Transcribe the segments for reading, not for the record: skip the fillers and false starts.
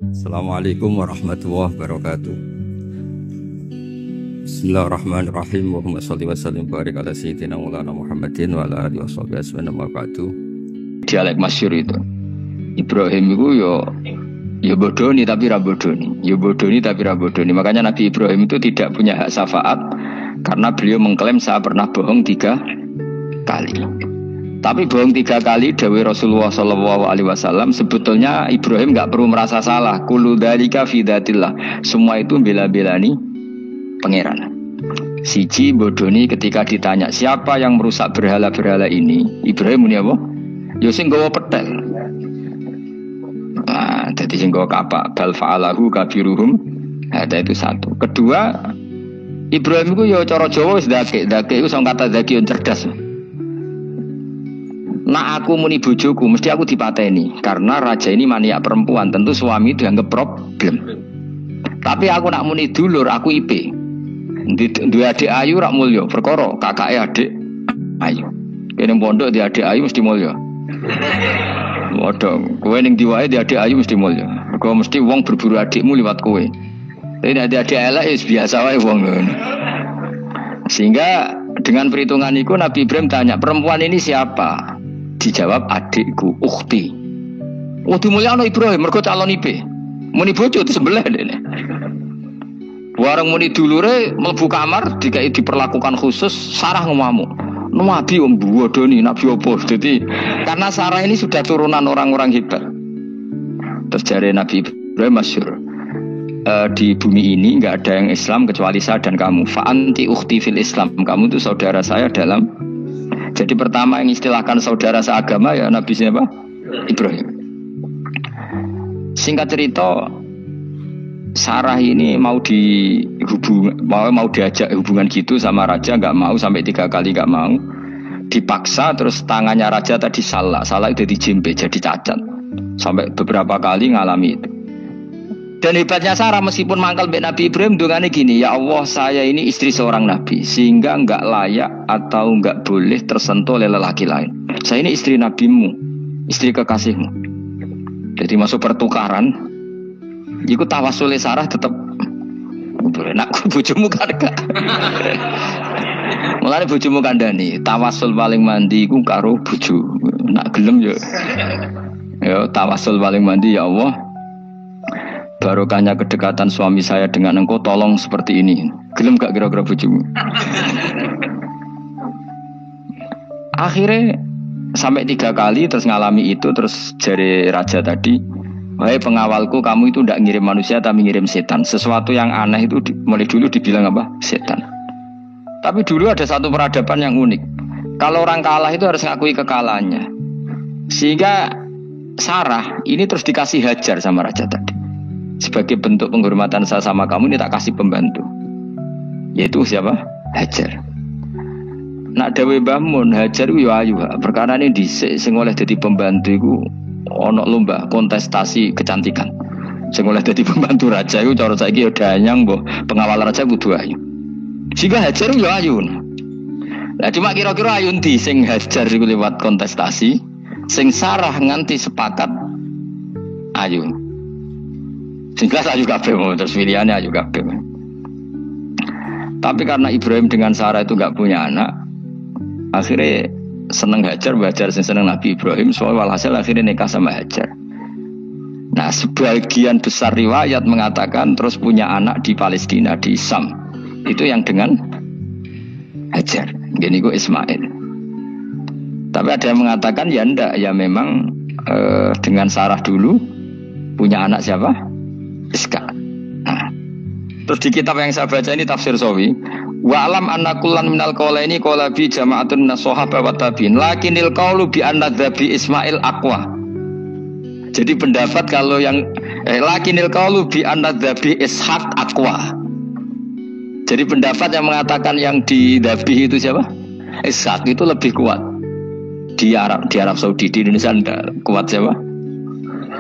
Assalamualaikum warahmatullahi wabarakatuh. Bismillahirrahmanirrahim. Allahumma sholli wa sallim barik ala sayyidina Maulana Muhammadin wa ala alihi washabihi ajmain amma ba'du. Dialek masyhur itu. Ibrahim itu yo bodoni tapi ra bodoni. Yo bodoni tapi ra bodoni. Makanya Nabi Ibrahim itu tidak punya hak syafaat karena beliau mengklaim saya pernah bohong 3 kali. Tapi bohong 3 kali dawuh Rasulullah sallallahu alaihi wasallam, sebetulnya Ibrahim enggak perlu merasa salah. Kullu dzalika fi dzatillah. Semua itu bela-belani pangeran. Siji bodoni ketika ditanya siapa yang merusak berhala-berhala ini, Ibrahim muni apa? Yo sing nggawa petel. Nah, dadi sing nggawa kapak bal fa'alahu kabiruhum. Ada itu satu. Kedua, Ibrahim itu yo cara Jawa wis ndake iku sing kata zaki cerdas. Nah aku muni bojoku mesti aku dipateni karena raja ini maniak perempuan, tentu suami dianggap problem. Tapi aku nak muni dulur aku IP. Dua adik ayu rak mulya perkara kakake adik ayu. Kene pondok di adik ayu mesti mulya. Waduh, kowe ning diwae di adik ayu mesti mulya. Mergo mesti wong berburu adikmu liwat kowe. Tapi nek adik elek wis biasa wae wong ngono. Sehingga dengan perhitungan itu Nabi Ibrahim tanya, perempuan ini siapa? Dijawab adikku, ukhti. Oh dimulyakno Ibrahim mergo calon IP. Muni bojo disembelih dene. Wareng muni dulure mlebu kamar dikai diperlakukan khusus, Sarah ngamuk. Nabi wong bodoni, nabi opo. Jadi karena Sarah ini sudah turunan orang-orang hebat. Terus jare Nabi Ibrahim masyhur. Di bumi ini enggak ada yang Islam kecuali saya dan kamu. Fa anti ukhti fil Islam. Kamu itu saudara saya dalam. Jadi pertama yang istilahkan saudara seagama ya Nabi siapa? Ibrahim. Singkat cerita, Sarah ini mau diajak hubungan gitu sama raja, nggak mau, sampai 3 kali nggak mau. Dipaksa, terus tangannya raja tadi salah itu dijembe jadi cacat. Sampai beberapa kali ngalami itu. Dan hebatnya Sarah meskipun mangkal mbek Nabi Ibrahim dongane gini, ya Allah saya ini istri seorang nabi sehingga enggak layak atau enggak boleh tersentuh oleh lelaki lain. Saya ini istri nabimu, istri kekasihmu. Jadi masuk pertukaran. Iku tawassul Sarah tetap boleh nak bojomu kan gak. Mulane bojomu kandhani, tawassul paling mandi iku karo bojo. Nak gelem yo. Ya tawassul paling mandi ya Allah. Barokahnya kedekatan suami saya dengan engkau tolong seperti ini. Gelem gak kira-kira bojomu? Akhirnya sampai 3 kali terus ngalami itu, terus jari raja tadi, wahai pengawalku kamu itu tidak ngirim manusia tapi ngirim setan. Sesuatu yang aneh itu mulai dulu dibilang apa? Setan. Tapi dulu ada satu peradaban yang unik. Kalau orang kalah itu harus ngakui kekalahannya. Sehingga Sarah ini terus dikasih Hajar sama raja tadi. Sebagai bentuk penghormatan saya sama kamu ini tak kasih pembantu. Yaitu siapa? Hajar. Nak dawe Mbah Mun, Hajar ku yo ayu. Perkara ini dhisik sing oleh dadi pembantu iku ana lomba kontestasi kecantikan. Sing oleh dadi pembantu raja iku cara saiki yo danyang mbok pengawal raja kudu ayu. Sehingga Hajar yo ayu. Lah cuma kira-kira ayu ndi sing Hajar iku lewat kontestasi, sing Sarah nganti sepakat ayu. Sehingga ayu kabeh, terus pilihannya ayu kabeh. Tapi karena Ibrahim dengan Sarah itu enggak punya anak, akhirnya seneng Hajar seneng Nabi Ibrahim, soal walhasil akhirnya nikah sama Hajar. Nah, sebagian besar riwayat mengatakan terus punya anak di Palestina, di Sam. Itu yang dengan Hajar. Gini gue Ismail. Tapi ada yang mengatakan ya enggak, ya memang dengan Sarah dulu punya anak siapa? Iska. Nah, terus di kitab yang saya baca ini tafsir Sawi, wa alam anna kullan minal qaulaini qala bi jama'atun minas sahabah wa tabi'in lakinil qaulu bi anna dzabi Ismail aqwa. Jadi pendapat kalau yang lakinil qaulu bi anna dzabi Ishaq aqwa. Jadi pendapat yang mengatakan yang didzabi itu siapa? Ishaq itu lebih kuat. Di Arab Saudi, di Indonesia enggak kuat siapa?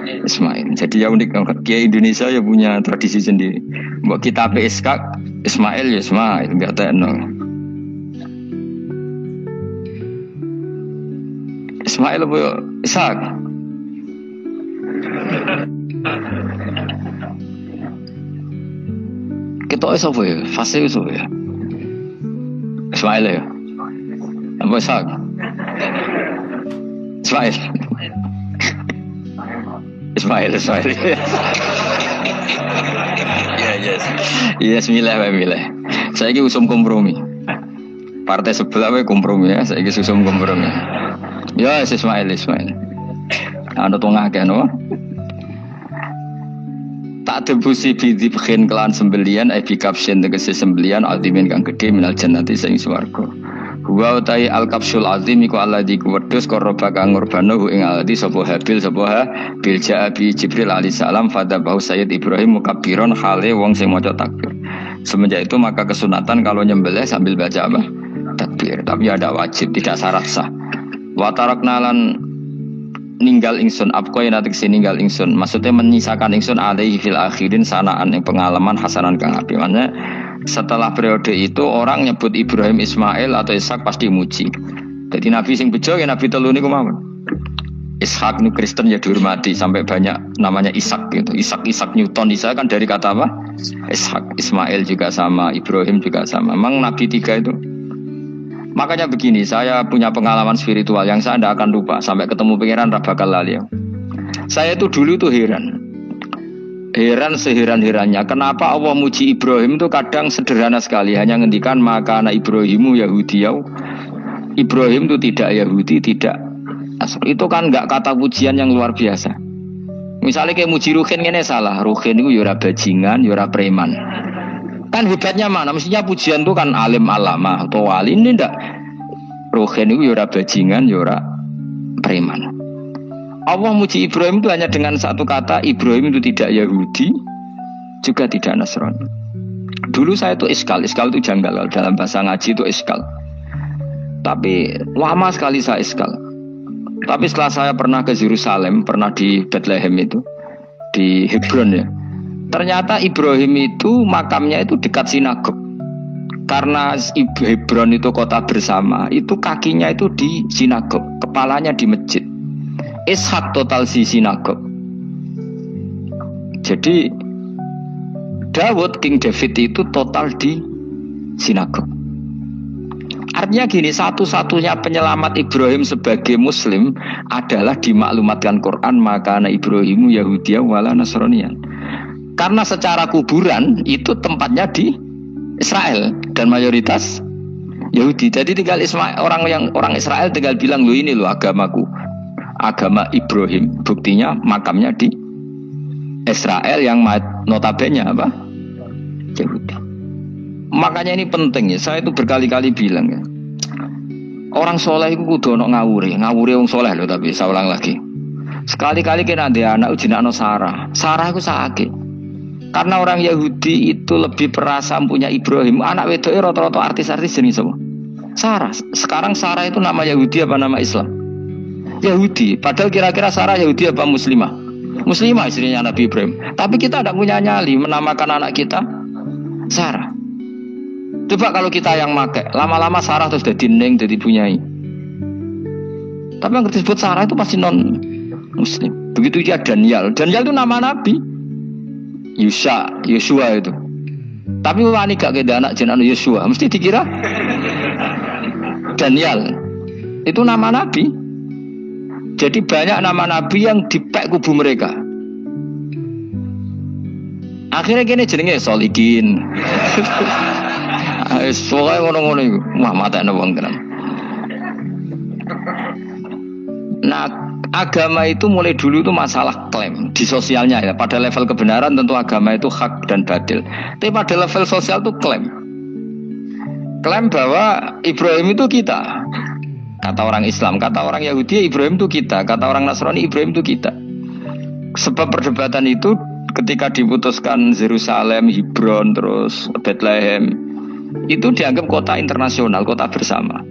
Ismail. Jadi ya unik, Kiai Indonesia ya punya tradisi sendiri. Buat kitab Ishaq, Ismail ya Ismail, enggak tenang. Ismail apa Ishaq? Ketok sapa ya? Fase sapa ya? Ismail ya. Apa sak? Ismail. Ismail. Iya, milih. Saya ini usum kompromi. Partai sebelah kompromi ya. Saya ini usum kompromi. Ya, Ismail. Anu tengah kan, no? Tak debusi bidibkhin kelan sembelian bikapsin tegesi sembelian adimin kang gede minal jannati sing swarga. Wa utai al kapsul azim iku alladzi kuwedhus korba kang ngurbano ing alladzi sapa habil bil ja'abi Jibril alaihi salam fadabahu Sayyid Ibrahim mukabbiron hale wong sing maca takbir. Semenjak itu maka kesunatan kalau nyembelih sambil baca apa? Takbir. Tapi ada wajib, tidak syarat sah. Wa taraknalan ninggal ingsun apkoy natik ninggal ingsun maksudnya menyisakan ingsun alaihi fil akhirin sanaan yang pengalaman hasanan kang api. Maknanya setelah periode itu orang nyebut Ibrahim, Ismail atau Ishak pasti muji. Jadi nabi sing bejo ya nabi telu niku mawon. Ishak nu Kristen ya dihormati sampai banyak namanya Ishak gitu. Ishak Newton Ishak kan dari kata apa? Ishak. Ismail juga sama, Ibrahim juga sama. Memang nabi tiga itu. Makanya begini, saya punya pengalaman spiritual yang saya tidak akan lupa sampai ketemu pangeran ra bakal lali. Saya itu dulu tuh heran seheran-herannya kenapa Allah muji Ibrahim itu kadang sederhana sekali, hanya ngendikan maka anak Ibrahimu Yahudiyau. Ibrahim itu tidak Yahudi, tidak Nasrani. Itu kan enggak kata pujian yang luar biasa. Misalnya kayak muji Ruhin ini salah, Ruhin itu yura bajingan, yura preman. Kan hebatnya mana? Mestinya pujian itu kan alim alama atau wali. Ini ndak. Ruhin itu yura bajingan, yura preman. Allah muji Ibrahim itu hanya dengan satu kata, Ibrahim itu tidak Yahudi, juga tidak Nasrani. Dulu saya itu iskal itu janggal, dalam bahasa ngaji itu iskal. Tapi lama sekali saya iskal. Tapi setelah saya pernah ke Yerusalem, pernah di Bethlehem itu, di Hebron ya. Ternyata Ibrahim itu makamnya itu dekat sinagog. Karena Hebron itu kota bersama, itu kakinya itu di sinagog, kepalanya di masjid. Ishak total di sinagog. Jadi King David itu total di sinagog. Artinya gini, satu-satunya penyelamat Ibrahim sebagai Muslim adalah dimaklumatkan Quran maka anak Ibrahimu Yahudiyah wala Nasraniyan. Karena secara kuburan itu tempatnya di Israel dan mayoritas Yahudi. Jadi tinggal orang Israel tinggal bilang lo ini lo agamaku, agama Ibrahim. Buktinya makamnya di Israel yang notabene apa? Yahudi. Makanya ini penting ya. Saya itu berkali-kali bilang ya. Orang soleh itu kudu ono ngawure wong soleh loh. Tapi saya ulang lagi. Sekali-kali kena ada anak ujinakno Sarah itu sakit. Karena orang Yahudi itu lebih perasa punya Ibrahim. Anak wedoknya rata-rata artis-artis jenis semua. Sarah. Sekarang Sarah itu nama Yahudi apa nama Islam? Yahudi. Padahal kira-kira Sarah Yahudi apa Muslimah? Muslimah istrinya Nabi Ibrahim. Tapi kita tidak punya nyali menamakan anak kita Sarah. Coba kalau kita yang make, lama-lama Sarah terus jadi neng, jadi punyai. Tapi yang disebut Sarah itu pasti non Muslim. Begitu juga Daniel. Daniel itu nama Nabi. Yosua itu. Tapi wani gak keda anak jenenge Yosua, mesti dikira Daniel. Itu nama Nabi. Jadi banyak nama Nabi yang dipek kubu mereka. Akhirnya gini jenenge Solikin. Soalnya ngono-ngono itu. Wah matanya wong tenan. Nah, agama itu mulai dulu itu masalah klaim di sosialnya ya. Pada level kebenaran tentu agama itu hak dan batil. Tapi pada level sosial itu klaim bahwa Ibrahim itu kita. Kata orang Islam, kata orang Yahudi Ibrahim itu kita, kata orang Nasrani Ibrahim itu kita. Sebab perdebatan itu ketika diputuskan Yerusalem, Hebron, terus Bethlehem, itu dianggap kota internasional, kota bersama.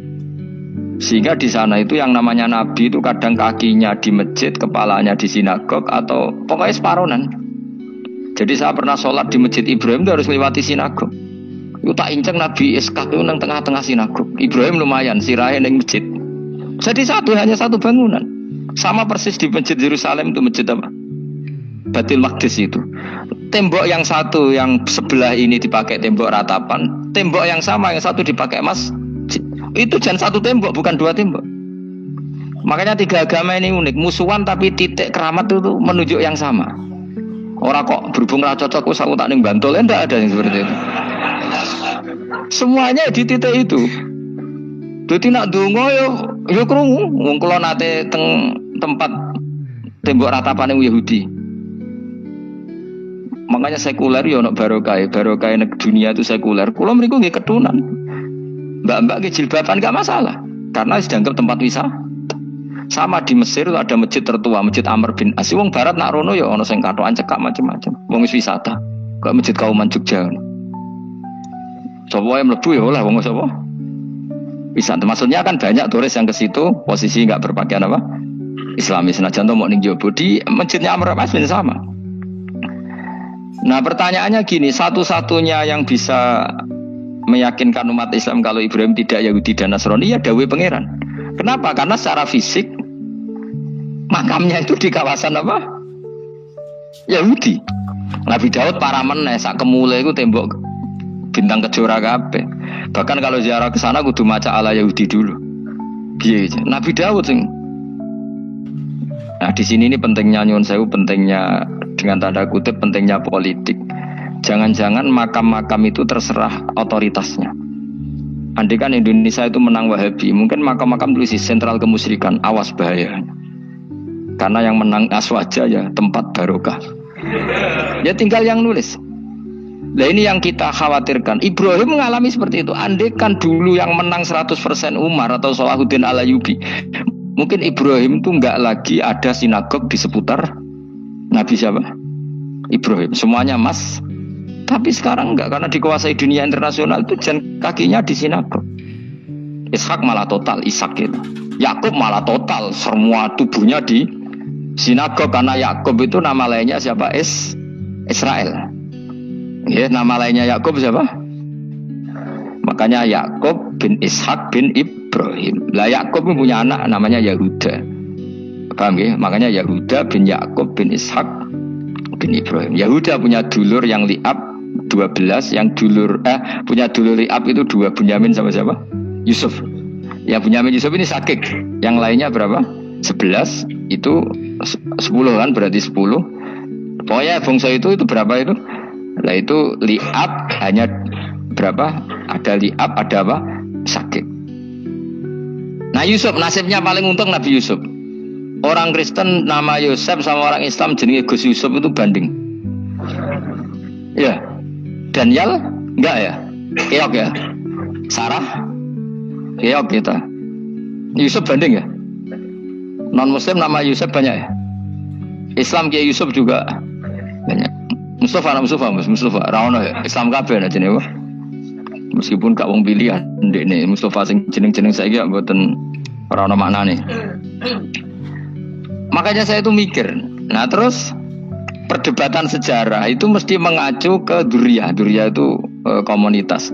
Sehingga di sana itu yang namanya Nabi itu kadang kakinya di masjid, kepalanya di sinagog atau pokoknya separonan. Jadi saya pernah sholat di masjid Ibrahim itu harus lewati sinagog. Itu tak inceng Nabi Ishak itu nang tengah-tengah sinagog. Ibrahim lumayan sirahe ning masjid. Jadi hanya satu bangunan. Sama persis di masjid Yerusalem itu masjid apa? Baitul Maqdis itu. Tembok yang satu yang sebelah ini dipakai tembok ratapan, tembok yang sama yang satu dipakai masjid. Itu jangan satu tembok, bukan dua tembok. Makanya tiga agama ini unik, musuhan tapi titik keramat itu menunjuk yang sama. Orang kok berhubung ra cocok wis aku tak ning Bantul, enggak ada yang seperti itu. Semuanya di titik itu. Dadi nak ndonga yo krungu wong kula nate teng tempat tembok ratapane Yahudi. Makanya sekuler ya ono barokah dunia itu sekuler. Kula mriku nggih ketunan. Mbak-mbak nggih jilbaban gak masalah karena dianggap tempat wisata. Sama di Mesir ada masjid tertua, Masjid Amr bin As. Wong barat nak rono ya ono sing katokan cekak macam-macam. Wong wis wisata. Kok Masjid Kauman Jogja. Sapa yang mlebu ya oleh wong sapa? Wisata. Maksudnya kan banyak turis yang ke situ posisi enggak berpakaian apa? Islami senajan to mau ning jowo di Masjidnya Amr bin As sama. Nah pertanyaannya gini, satu-satunya yang bisa meyakinkan umat Islam kalau Ibrahim tidak Yahudi dan Nasrani ya dawuh pangeran. Kenapa? Karena secara fisik makamnya itu di kawasan apa? Yahudi. Nabi Daud para meneh sak kemule iku tembok bintang kejora kabeh. Bahkan kalau ziarah ke sana kudu maca ala Yahudi dulu. Piye Nabi Daud sing. Nah di sini ini pentingnya nyuwun sewu, pentingnya dengan tanda kutip pentingnya politik. Jangan-jangan makam-makam itu terserah otoritasnya. Andai kan Indonesia itu menang Wahabi, mungkin makam-makam tulis sentral kemusyrikan, awas bahaya. Karena yang menang Aswaja ya tempat barokah. Ya tinggal yang nulis. Nah ini yang kita khawatirkan. Ibrahim mengalami seperti itu. Andai kan dulu yang menang 100% Umar atau Salahuddin Al-Ayyubi, mungkin Ibrahim itu enggak lagi ada sinagog di seputar Nabi siapa? Ibrahim. Semuanya mas. Tapi sekarang enggak, karena dikuasai dunia internasional itu jalan kakinya di sinagog. Ishak malah total, Ishak itu. Yakub malah total, semua tubuhnya di sinagog. Karena Yakub itu nama lainnya siapa? Israel. Ya, nama lainnya Yakub siapa? Makanya Yakub bin Ishak bin Ibrahim. Lah Yakub punya anak namanya Yahuda. Paham ya? Makanya Yahuda bin Yakub bin Ishak bin Ibrahim. Yahuda punya dulur yang liab 12, yang dulur punya dulur liab itu 2, Bunyamin sama siapa? Yusuf. Ya Bunyamin Yusuf ini sakik. Yang lainnya berapa? 11. Itu 10 kan, berarti 10. Pokoknya bangsa itu berapa itu? Lah itu liab hanya berapa? Ada liab, ada apa? Sakik. Nah Yusuf nasibnya paling untung Nabi Yusuf. Orang Kristen nama Yosef sama orang Islam jenenge Gus Yusuf itu banding. Ya. Daniel enggak ya? Keok ya? Sarah? Keok kita. Yusuf banding ya? Non muslim nama Yusuf banyak ya? Islam Kiai Yusuf juga banyak. Mustafa Rawono ya? Islam kabeh aja nih. Meskipun gak wong pilihan ndekne Mustafa sing jeneng-jeneng saiki gak mboten ora ono maknane. Makanya saya itu mikir. Nah terus perdebatan sejarah itu mesti mengacu ke Duriyah. Duriyah itu komunitas.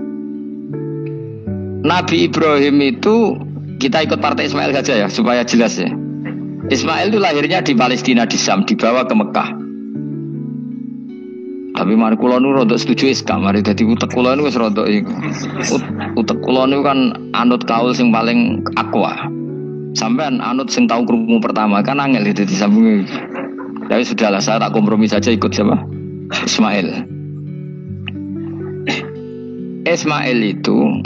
Nabi Ibrahim itu kita ikut partai Ismail saja ya supaya jelas ya. Ismail itu lahirnya di Palestina di Syam, dibawa ke Mekah. Tapi mari kula nu rodok setuju Islam, mari dadi utek kula niku wis rodok iku. Utek kula niku kan anut kaul sing paling akwa. Sampean anut sing tahu krungu pertama kan angel itu disambungi. Tapi sudahlah saya tak kompromi saja ikut siapa? Ismail. Ismail itu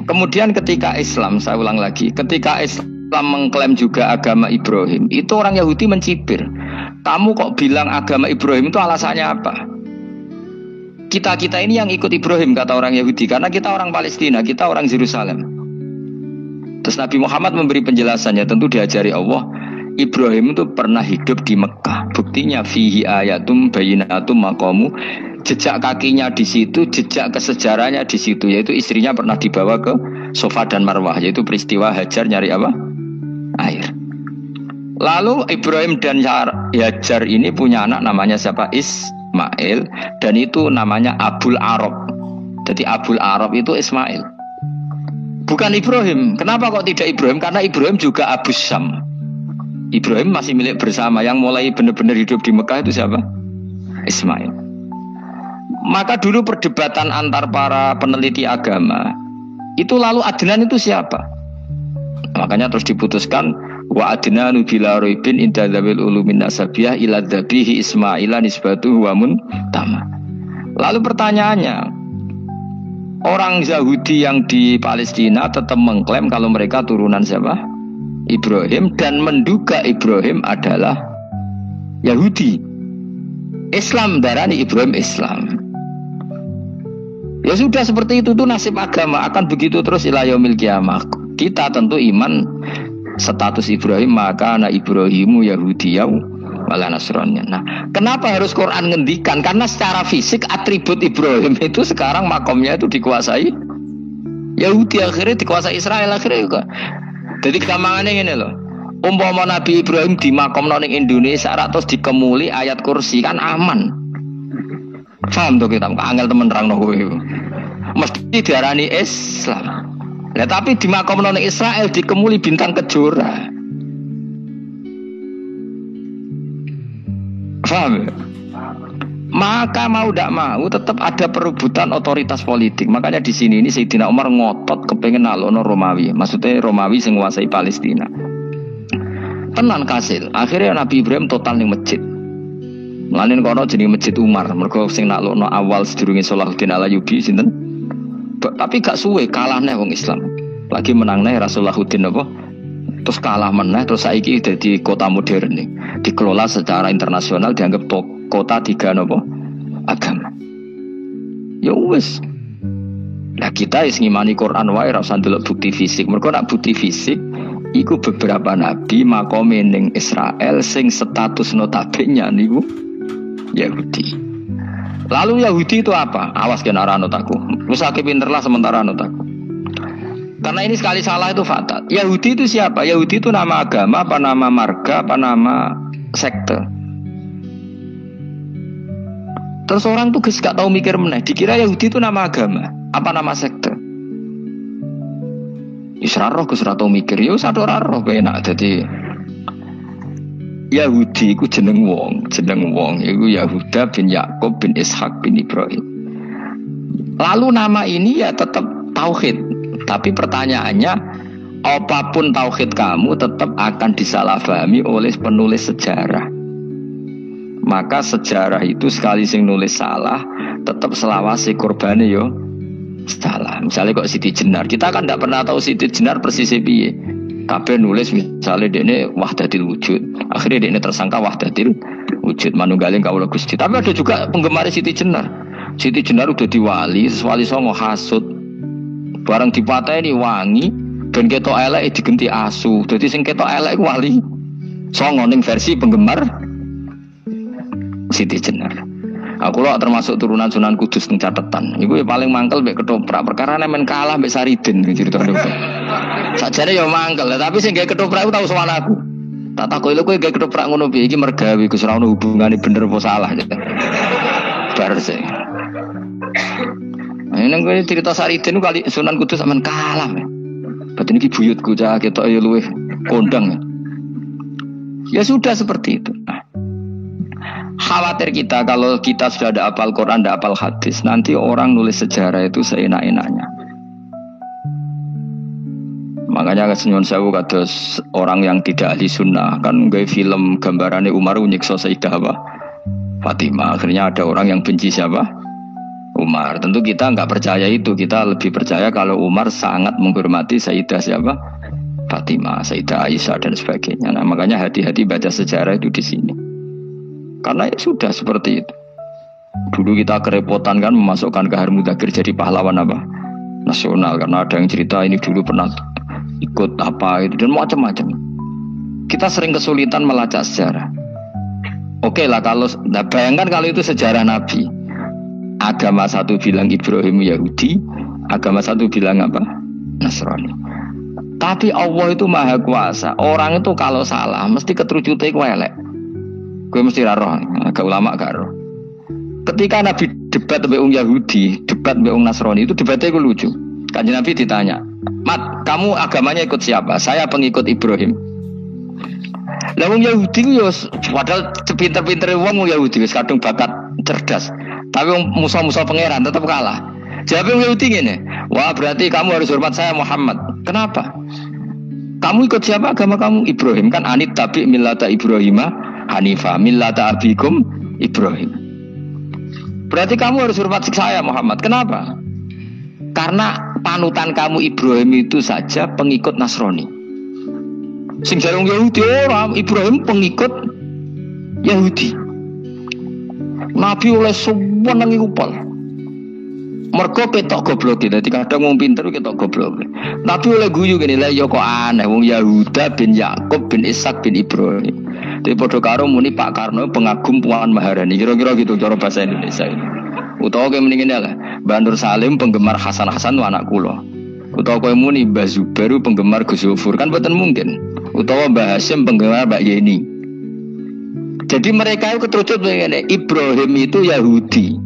kemudian ketika Islam, saya ulang lagi, ketika Islam mengklaim juga agama Ibrahim, itu orang Yahudi mencibir. Kamu kok bilang agama Ibrahim itu alasannya apa? Kita ini yang ikut Ibrahim kata orang Yahudi karena kita orang Palestina, kita orang Yerusalem. Terus Nabi Muhammad memberi penjelasannya, tentu diajari Allah. Ibrahim itu pernah hidup di Mekah. Buktinya fihi ayatum bayinatum maqamu. Jejak kakinya di situ, jejak kesejarahnya di situ, yaitu istrinya pernah dibawa ke Safa dan Marwah, yaitu peristiwa Hajar nyari apa? Air. Lalu Ibrahim dan Hajar ini punya anak namanya siapa? Ismail, dan itu namanya Abul Arab. Jadi Abul Arab itu Ismail. Bukan Ibrahim. Kenapa kok tidak Ibrahim? Karena Ibrahim juga Abu Syam. Ibrahim masih milik bersama. Yang mulai benar-benar hidup di Mekah itu siapa? Ismail. Maka dulu perdebatan antar para peneliti agama itu lalu Adnan itu siapa? Makanya terus diputuskan wa adnanu bila raibin inda dzawil ulumin nasabiyah ila dzabihi Ismaila nisbatuhu wa muntama. Lalu pertanyaannya, orang Yahudi yang di Palestina tetap mengklaim kalau mereka turunan siapa? Ibrahim, dan menduga Ibrahim adalah Yahudi. Islam darani Ibrahim Islam. Ya sudah seperti itu tuh nasib agama akan begitu terus ila yaumil qiyamah. Kita tentu iman status Ibrahim, maka anak Ibrahimu Yahudiyau wala Nasrani. Nah, kenapa harus Quran ngendikan? Karena secara fisik atribut Ibrahim itu sekarang makomnya itu dikuasai Yahudi, akhirnya dikuasai Israel akhirnya juga. Jadi gampangannya ini loh. Umpama Nabi Ibrahim di makom ning Indonesia terus dikemuli ayat kursi kan aman. Paham tuh kita angel temen nerangno kowe. Mesti diarani Islam. Lah tapi di makom ning Israel dikemuli bintang kejora. Paham? Maka mau tidak mau tetap ada perebutan otoritas politik. Makanya di sini ini Sayyidina Umar ngotot kepengen nalono Romawi. Maksudnya Romawi sing nguasai Palestina. Tenan kasil. Akhirnya Nabi Ibrahim total ning masjid. Mlanen kono jenenge Masjid Umar. Mergo sing nalono awal sedurunge Salahuddin Alayubi sinten? Tapi gak suwe kalah neh wong Islam. Lagi menang neh Rasulullahuddin apa? Terus kalah meneh terus saiki dadi kota modern nih. Dikelola secara internasional dianggap kota tiga nopo agama. Ya wis. Lah kita is ngimani Quran wae ora usah ndelok bukti fisik. Mergo nek bukti fisik iku beberapa nabi makome ning Israel sing status notabene niku Yahudi. Lalu Yahudi itu apa? Awas kena anut aku. Wis akeh pinter lah sementara anut aku. Karena ini sekali salah itu fatal. Yahudi itu siapa? Yahudi itu nama agama, apa nama marga, apa nama sekte. Terus orang tuh gak tahu mikir meneh. Dikira Yahudi itu nama agama, apa nama sekte. Isra-roh Gus ra tau mikir, yo satu roh enak. Jadi Yahudi iku jeneng wong iku Yahuda bin Yakub bin Ishak bin Ibrahim. Lalu nama ini ya tetap tauhid. Tapi pertanyaannya, apapun tauhid kamu tetap akan disalahpahami oleh penulis sejarah. Maka sejarah itu sekali sing nulis salah, tetap selawase korbane yo salah. Misalnya kok Siti Jenar, kita kan tidak pernah tahu Siti Jenar persisnya piye. Kabeh nulis misalnya dekne wahdatil wujud, akhirnya dekne tersangka wahdatil wujud manunggaling kawula Gusti. Tapi ada juga penggemar Siti Jenar. Siti Jenar udah diwali, wali songo hasud. Barang dipateni wangi dan ketok elek digenti asu. Dadi sing ketok elek wali songo ning versi penggemar Siti Jenar. Aku lho termasuk turunan Sunan Kudus ning catetan. Iku ya paling mangkel mek ketoprak perkara men kalah mek Saridin ceritane. Sajane ya mangkel, tapi sing gawe ketoprak iku tau sowan aku. Tak takoki lho kowe gawe ketoprak ngono piye iki mergawe Gus ora ono hubungane bener apa salah. Bar sih. Ini gue cerita Saridin kali Sunan Kudus sampean kalah. Berarti iki buyutku cah ketok ya luwih kondang. Ya sudah seperti itu. Nah, khawatir kita kalau kita sudah ada hafal Quran, ada hafal hadis, nanti orang nulis sejarah itu seenak-enaknya. Makanya kesenyuman sewu kados orang yang tidak ahli sunnah kan nggawe film gambarannya Umar nyiksa Sayyidah Fatimah. Akhirnya ada orang yang benci siapa? Umar. Tentu kita nggak percaya itu. Kita lebih percaya kalau Umar sangat menghormati Sayyidah siapa? Fatimah, Sayyidah Aisyah dan sebagainya. Nah, makanya hati-hati baca sejarah itu di sini. Karena ya sudah seperti itu. Dulu kita kerepotan kan memasukkan Kahar Mudzakkir jadi pahlawan apa? Nasional. Karena ada yang cerita ini dulu pernah ikut apa itu dan macam-macam. Kita sering kesulitan melacak sejarah. Oke lah kalau bayangkan kalau itu sejarah Nabi. Agama satu bilang Ibrahim Yahudi, agama satu bilang apa? Nasrani. Tapi Allah itu maha kuasa. Orang itu kalau salah mesti keterujute ku elek. Gue mesti roh, agak ulama gak roh. Ketika Nabi debat mbek wong Yahudi, debat mbek wong Nasrani itu debatnya gue lucu. Kanjeng Nabi ditanya, "Mat, kamu agamanya ikut siapa?" "Saya pengikut Ibrahim." Lah wong Yahudi ku yo padahal pinter-pintere wong Yahudi wis kadung bakat cerdas. Tapi musuh-musuh pangeran tetap kalah. Jawab yang Yahudi ini, wah berarti kamu harus hormat saya Muhammad. Kenapa? Kamu ikut siapa agama kamu? Ibrahim kan anit tabi millata Ibrahimah Hanifah millata abikum Ibrahim. Berarti kamu harus hormat saya Muhammad. Kenapa? Karena panutan kamu Ibrahim itu saja pengikut Nasrani. Sing jarang Yahudi orang Ibrahim pengikut Yahudi. Nabi oleh semua nangi upal. Mergo ketok goblok dadi kadang wong pinter ketok goblok. Nabi oleh guyu gini lah ya kok aneh wong Yahuda bin Yakub bin Ishak bin Ibrahim. Dadi padha karo muni Pak Karno pengagum Puan Maharani. Kira-kira gitu cara bahasa Indonesia ini. Utawa kaya mending ngene lah. Bandur Salim penggemar Hasan Hasan anak kula. Utawa kaya muni Mbah Zubair penggemar Gus Zufur kan boten mungkin. Utawa Mbah Hasyim penggemar Mbak Yeni. Jadi mereka itu keterucut begini, Ibrahim itu Yahudi.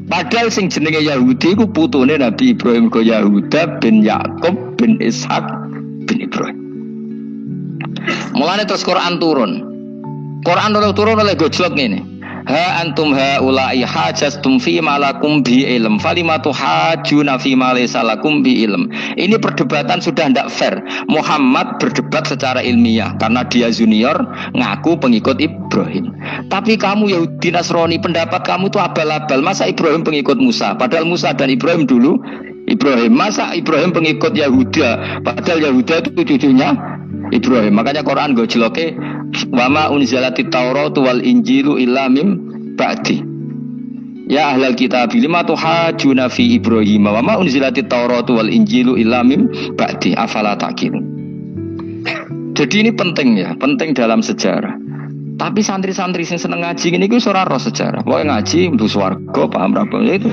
Padahal sing jenenge Yahudi ku putune Nabi Ibrahim ko Yahuda bin Yakub bin Ishak bin Ibrahim. Mulane terus Quran turun. Quran turun oleh gojlok ngene. Ha antum haula'i hajastum fi ma lakum bi ilm falimatu hajuna fi ma laysa lakum bi ilm. Ini perdebatan sudah tidak fair. Muhammad berdebat secara ilmiah karena dia junior ngaku pengikut Ibrahim. Tapi kamu Yahudi Nasrani pendapat kamu itu abal-abal. Masa Ibrahim pengikut Musa? Padahal Musa dan Ibrahim dulu Ibrahim. Masa Ibrahim pengikut Yahuda? Padahal Yahuda itu cucunya Ibrahim. Makanya Quran gojloke wama unzalatit Tauratu wal Injilu illa mim ba'di. Ya ahlal kitab lima tuhajuna fi Ibrahim wama unzalatit Tauratu wal Injilu illa mim ba'di afala taqilun. Jadi ini penting ya, penting dalam sejarah. Tapi santri-santri sing seneng ngaji ini ku ora roh sejarah. Pokoke ngaji mlebu swarga paham ra apa itu.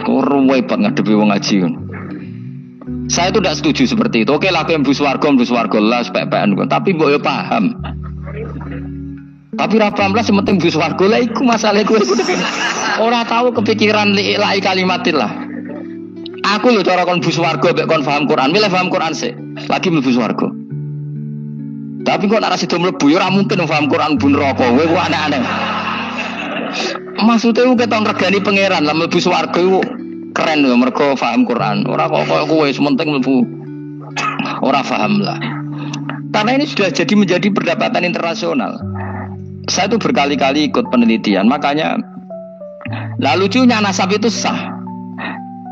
Ruwet banget ngadepi wong ngaji kan. Saya itu tidak setuju seperti itu. Oke lah, aku yang bus warga lah, sepek-pekan. Tapi mbok yo paham. Tapi ra paham lah, sementing bus warga lah, iku masalah gue. Orang tahu kepikiran lai kalimatin lah. Aku loh cara kon bus warga, kon paham Quran. Milih paham Quran sih. Lagi bus warga. Tapi kok narasi itu melebu, ya mungkin paham Quran bun rokok. Gue aneh-aneh. Maksudnya gue ketong regani pangeran lah, melebu warga itu. Keren loh, mereka paham Quran. Orang kok kowe sementing mlebu. Orang paham lah. Karena ini sudah jadi menjadi perdebatan internasional. Saya tuh berkali-kali ikut penelitian, makanya lucunya nasab itu sah.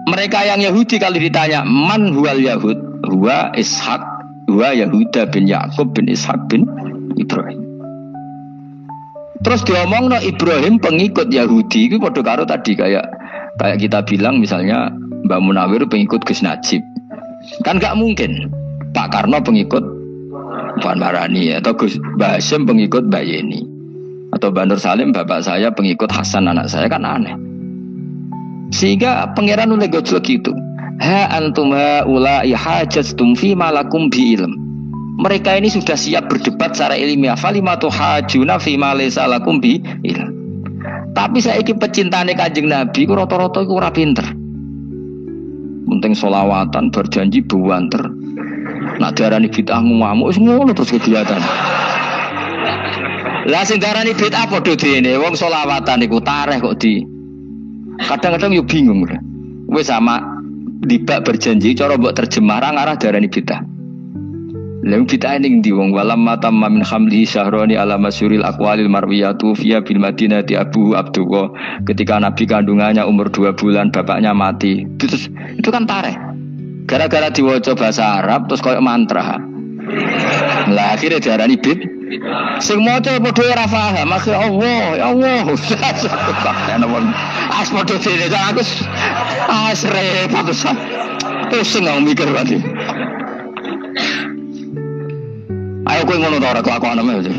Mereka yang Yahudi kalau ditanya man huwal Yahud, huwa Ishak, huwa Yahuda bin Yakub bin Ishak bin Ibrahim. Terus diomong no Ibrahim pengikut Yahudi itu padha karo tadi kayak kita bilang misalnya Mbak Munawir pengikut Gus Najib. Kan gak mungkin Pak Karno pengikut Puan Maharani atau Gus Mbah Hasyim pengikut Mbak Yeni atau Bandur Salim bapak saya pengikut Hasan anak saya, kan aneh. Sehingga pangeran oleh gojlok gitu. Ha antum haula'i hajastum fi ma lakum bi ilm. Mereka ini sudah siap berdebat secara ilmiah. Falimatu hajuna fi ma laysa lakum bi ilm. Tapi saya iki pecintane Kanjeng Nabi ku rata-rata iku ora pinter. Penting selawatan berjanji buanter. Nak diarani bid'ah ngamuk wis ngono terus kegiatan. Lah sing diarani bid'ah padha dene wong selawatan iku tareh kok di. Kadang-kadang yo bingung. Wis sama dibak berjanji cara mbok terjemah ra ngarah diarani bid'ah. Lalu kita ini di wong walam matam min hamli syahroni ala masyuril aqwalil marwiyatu fiya bil madinati Abu Abdullah. Ketika Nabi kandungannya umur 2 bulan bapaknya mati. Itu kan tareh. Gara-gara diwaca bahasa Arab terus koyo mantra. Lah akhirnya diarani bid. Sing maca padha ora paham, akhire Allah, ya Allah. As padha dene aku repot terus. Pusing aku mikir lagi. Ayo kowe ngono ta ora kelakuanmu aja.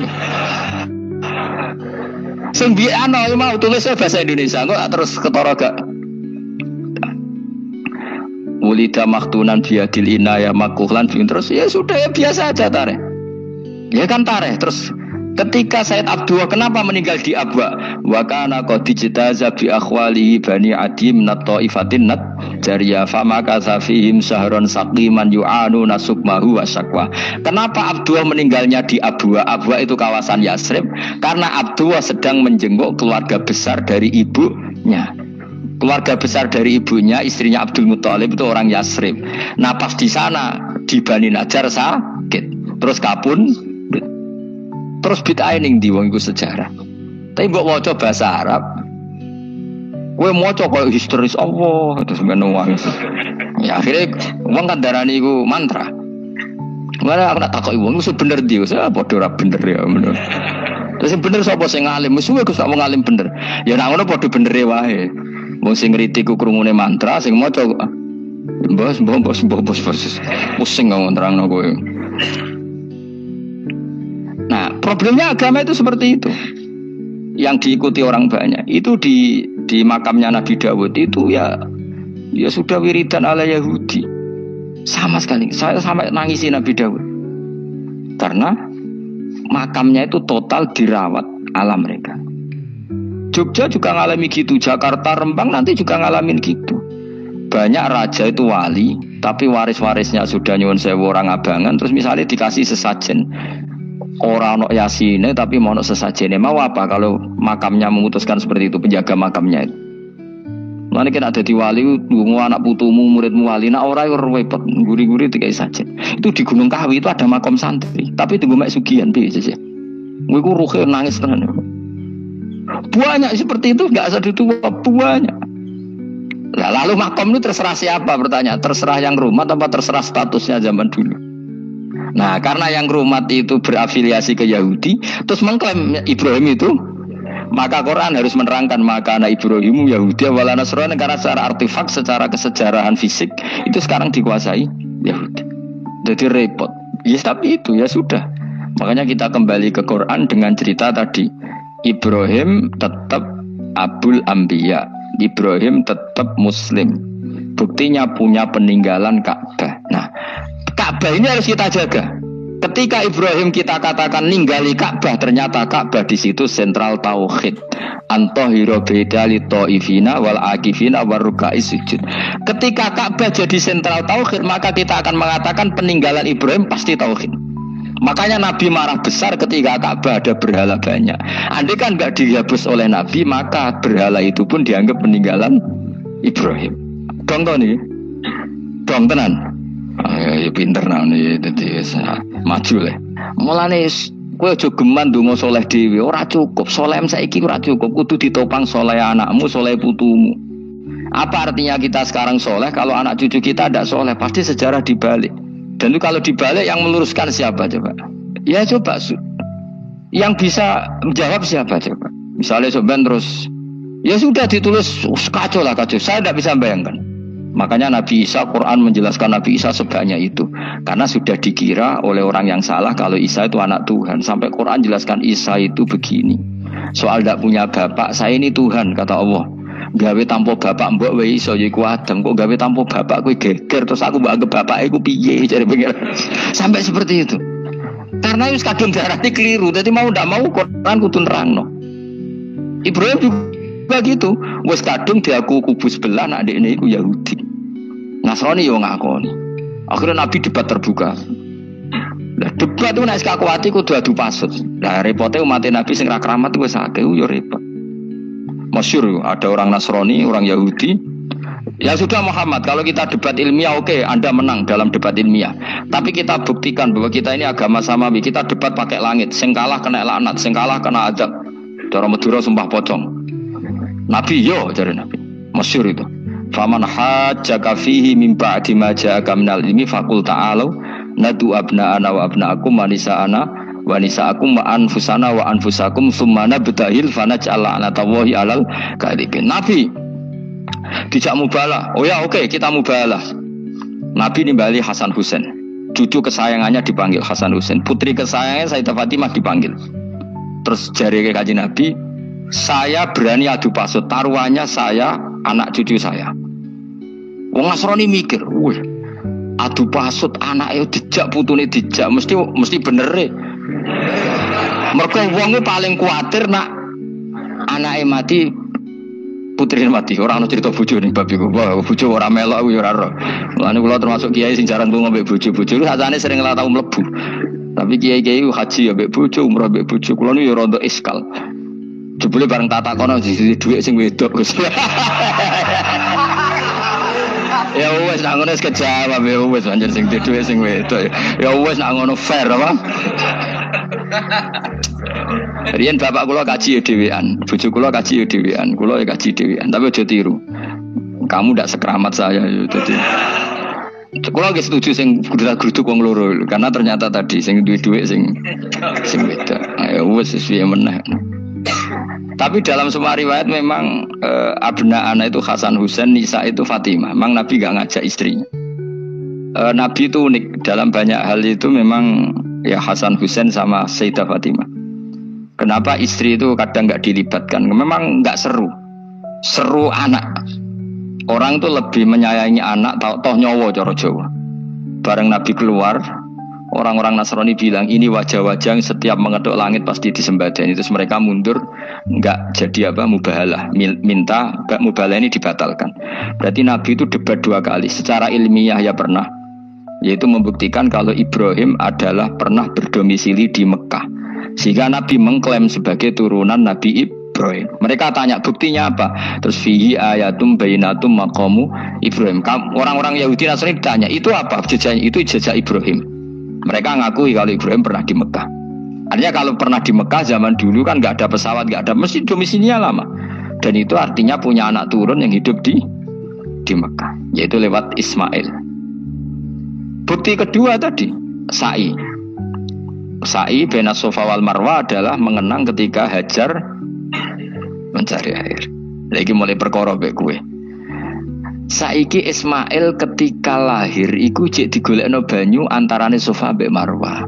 Sing biyen ana mau tulis bahasa Indonesia kok terus ketara gak. Ulida maktunan biadil inaya makuhlan terus ya sudah ya biasa aja tareh. Ya kan tareh terus ketika Said Abdullah kenapa meninggal di Abwa? Wa kana qad ijtaza bi akhwalihi bani Adi min at-taifatin jariyah famaka safihim sahron saqiman yu'anu nasukmahu wa syakwa. Kenapa Abdullah meninggalnya di Abwa? Abwa itu kawasan Yasrib karena Abdullah sedang menjenguk keluarga besar dari ibunya. Keluarga besar dari ibunya, istrinya Abdul Muthalib itu orang Yasrib. Nah pas di sana di Bani Najjar sakit, terus kapun, terus bid'ah ning ndi wong iku sejarah. Tapi mbok waca bahasa Arab, kowe maca koyo historis Allah terus ngono wae. Ya akhirnya wong kan darani iku mantra. Mana aku nak takoki wong iku bener ndi, saya padha ora bener ya menurut. Terus sing bener sapa sing ngalim? Wis suwe Gus tak wong ngalim bener. Ya nak ngono padha bener wae. Wong sing ngritik ku krungune mantra, sing maca bos pusing ngomong terangno kowe. Nah, problemnya agama itu seperti itu. Yang diikuti orang banyak itu di makamnya Nabi Dawud itu ya sudah wiridan ala Yahudi sama sekali. Saya sampai nangisi Nabi Dawud karena makamnya itu total dirawat ala mereka. Jogja juga ngalami gitu, Jakarta, Rembang nanti juga ngalamin gitu. Banyak raja itu wali tapi waris-warisnya sudah nyuwun sewu orang abangan, terus misalnya dikasih sesajen orang ono yasine tapi mau sesajene mau apa kalau makamnya memutuskan seperti itu, penjaga makamnya itu. Mulane kena dadi wali ndonga anak putumu muridmu wali, nak ora yo repot guri-guri dikai sajen. Itu di Gunung Kawi itu ada makam santri, tapi tunggu mek sugihan piye sih. Kowe ku ruhe nangis tenan. Banyak seperti itu enggak usah ditutup banyak. Nah, lalu makam itu terserah siapa bertanya? Terserah yang rumah atau terserah statusnya zaman dulu? Nah, karena yang rumat itu berafiliasi ke Yahudi, terus mengklaim Ibrahim itu, maka Quran harus menerangkan maka anak Ibrahimu Yahudi wala Nasrani, karena secara artefak, secara kesejarahan fisik itu sekarang dikuasai Yahudi. Jadi repot. Ya tapi itu ya sudah. Makanya kita kembali ke Quran dengan cerita tadi. Ibrahim tetap Abul Anbiya. Ibrahim tetap Muslim. Buktinya punya peninggalan Ka'bah. Nah, Ka'bah ini harus kita jaga. Ketika Ibrahim kita katakan ninggali Ka'bah, ternyata Ka'bah di situ sentral tauhid. Antahira bedali ta'ifina wal akifina warukai sujud. Ketika Ka'bah jadi sentral tauhid, maka kita akan mengatakan peninggalan Ibrahim pasti tauhid. Makanya Nabi marah besar ketika Ka'bah ada berhala banyak. Andai kan nggak dihapus oleh Nabi, maka berhala itu pun dianggap peninggalan Ibrahim. Dong nih, dong tenan. Ya pinter nih, jadi maju lah. Mulane kowe aja geman ndonga saleh dhewe, ora cukup. Saleh saiki ora cukup, kudu ditopang saleh anakmu, saleh putumu. Apa artinya kita sekarang saleh kalau anak cucu kita tidak saleh? Pasti sejarah dibalik. Dan itu kalau dibalik yang meluruskan siapa coba? Ya coba yang bisa menjawab siapa coba? Misalnya coba terus ya sudah ditulis kacau lah kacau. Saya tidak bisa bayangkan. Makanya Nabi Isa, Quran menjelaskan Nabi Isa sebanyak itu. Karena sudah dikira oleh orang yang salah kalau Isa itu anak Tuhan. Sampai Quran jelaskan Isa itu begini. Soal tidak punya bapak, saya ini Tuhan kata Allah. Gawe tanpa bapak mbok wae iso yiku Adam, kok gawe tanpa bapak kowe geger terus aku mbok anggap bapak iku piye jare pengen. Sampai seperti itu. Karena wis kadung darane keliru, dadi mau ndak mau Quran kudu nerangno. Ibrahim juga gitu, wis kadung diaku kubu sebelah nak dekne iku Yahudi. Nasrani yo ngakoni. Akhirnya Nabi debat terbuka. Lah debat itu nek kakuati kudu adu pasut. Lah repote umat Nabi sing ra keramat wis akeh yo repot. Masyhur ada orang Nasrani, orang Yahudi. Ya sudah Muhammad, kalau kita debat ilmiah oke, Anda menang dalam debat ilmiah. Tapi kita buktikan bahwa kita ini agama samawi. Kita debat pakai langit, sing kalah kena laknat, sing kalah kena azab. Cara Madura sumpah pocong. Nabi yo jare Nabi. Masyhur itu. Faman hajjaka fihi min ba'di ma ja'aka minal ilmi faqul ta'alu nadu abna'ana wa abna'akum wa nisa'ana wa nisa'akum wa anfusana wa anfusakum summa nabtahil fanaj'al la'natallahi 'alal kadhibin. Nabi dijak mubalah. Oh ya oke, kita mubalah. Nabi nimbali Hasan Husain. Cucu kesayangannya dipanggil Hasan Husain. Putri kesayangannya Sayyidah Fatimah dipanggil. Terus jari ke Kanjeng Nabi, saya berani adu pasut, taruhannya saya, anak cucu saya. Wong Nasrani mikir, wih, adu pasut anaknya dijak putune dijak mesti bener e. Mergo wong paling kuatir nak anake mati putri mati, orang cerita bojo ning bab iku. Wah, bojo ora melok aku ya ora ro. Mulane kula termasuk kiai sing jarang lunga mbek bojo-bojo. Sakjane sering ora tau mlebu. Tapi kiai-kiai haji ya mbek bojo, umrah mbek bojo. Kula niku ya rada iskal. Jebule bareng tak takono sisi dhuwit sing wedok Gus. Ya wes nak ngono wis kejawab ya wes anjir sing dhuwit sing wedok. Ya wes nak ngono fair apa? Riyen bapak kula kaji ya dhewean, bojo kula kaji ya dhewean, kula ya kaji dhewean, tapi aja tiru. Kamu ndak sekeramat saya ya dadi. Kula nggih setuju sing grudak-gruduk wong loro karena ternyata tadi sing duwe dhuwit sing wedok. Ya wes sesuai meneh. Tapi dalam semua riwayat memang abna ana itu Hasan Husain, Nisa itu Fatimah. Memang Nabi gak ngajak istrinya. Nabi itu unik dalam banyak hal itu memang ya Hasan Husain sama Sayyidah Fatimah. Kenapa istri itu kadang gak dilibatkan? Memang gak seru. Seru anak. Orang itu lebih menyayangi anak toh nyawa cara Jawa. Bareng Nabi keluar, orang-orang Nasrani bilang ini wajah-wajah yang setiap mengetuk langit pasti disembadani. Terus mereka mundur, enggak jadi mubahalah, minta mubahalah ini dibatalkan. Berarti Nabi itu debat 2 kali. Secara ilmiah ya pernah, yaitu membuktikan kalau Ibrahim adalah pernah berdomisili di Mekah, sehingga Nabi mengklaim sebagai turunan Nabi Ibrahim. Mereka tanya buktinya apa? Terus fihi ayatum bainatum maqamu Ibrahim. Orang-orang Yahudi Nasrani ditanya itu apa? Jejaknya itu jejak Ibrahim. Mereka ngakui kalau Ibrahim pernah di Mekah. Artinya kalau pernah di Mekah zaman dulu kan nggak ada pesawat, nggak ada, mesti domisilinya lama. Dan itu artinya punya anak turun yang hidup di Mekah, yaitu lewat Ismail. Bukti kedua tadi, sa'i. Sa'i baina Safa wal Marwah adalah mengenang ketika Hajar mencari air. Lagi mulai perkara mbek kowe. Saiki Ismail ketika lahir iku cek digolekno banyu antarane Safa mbek Marwah.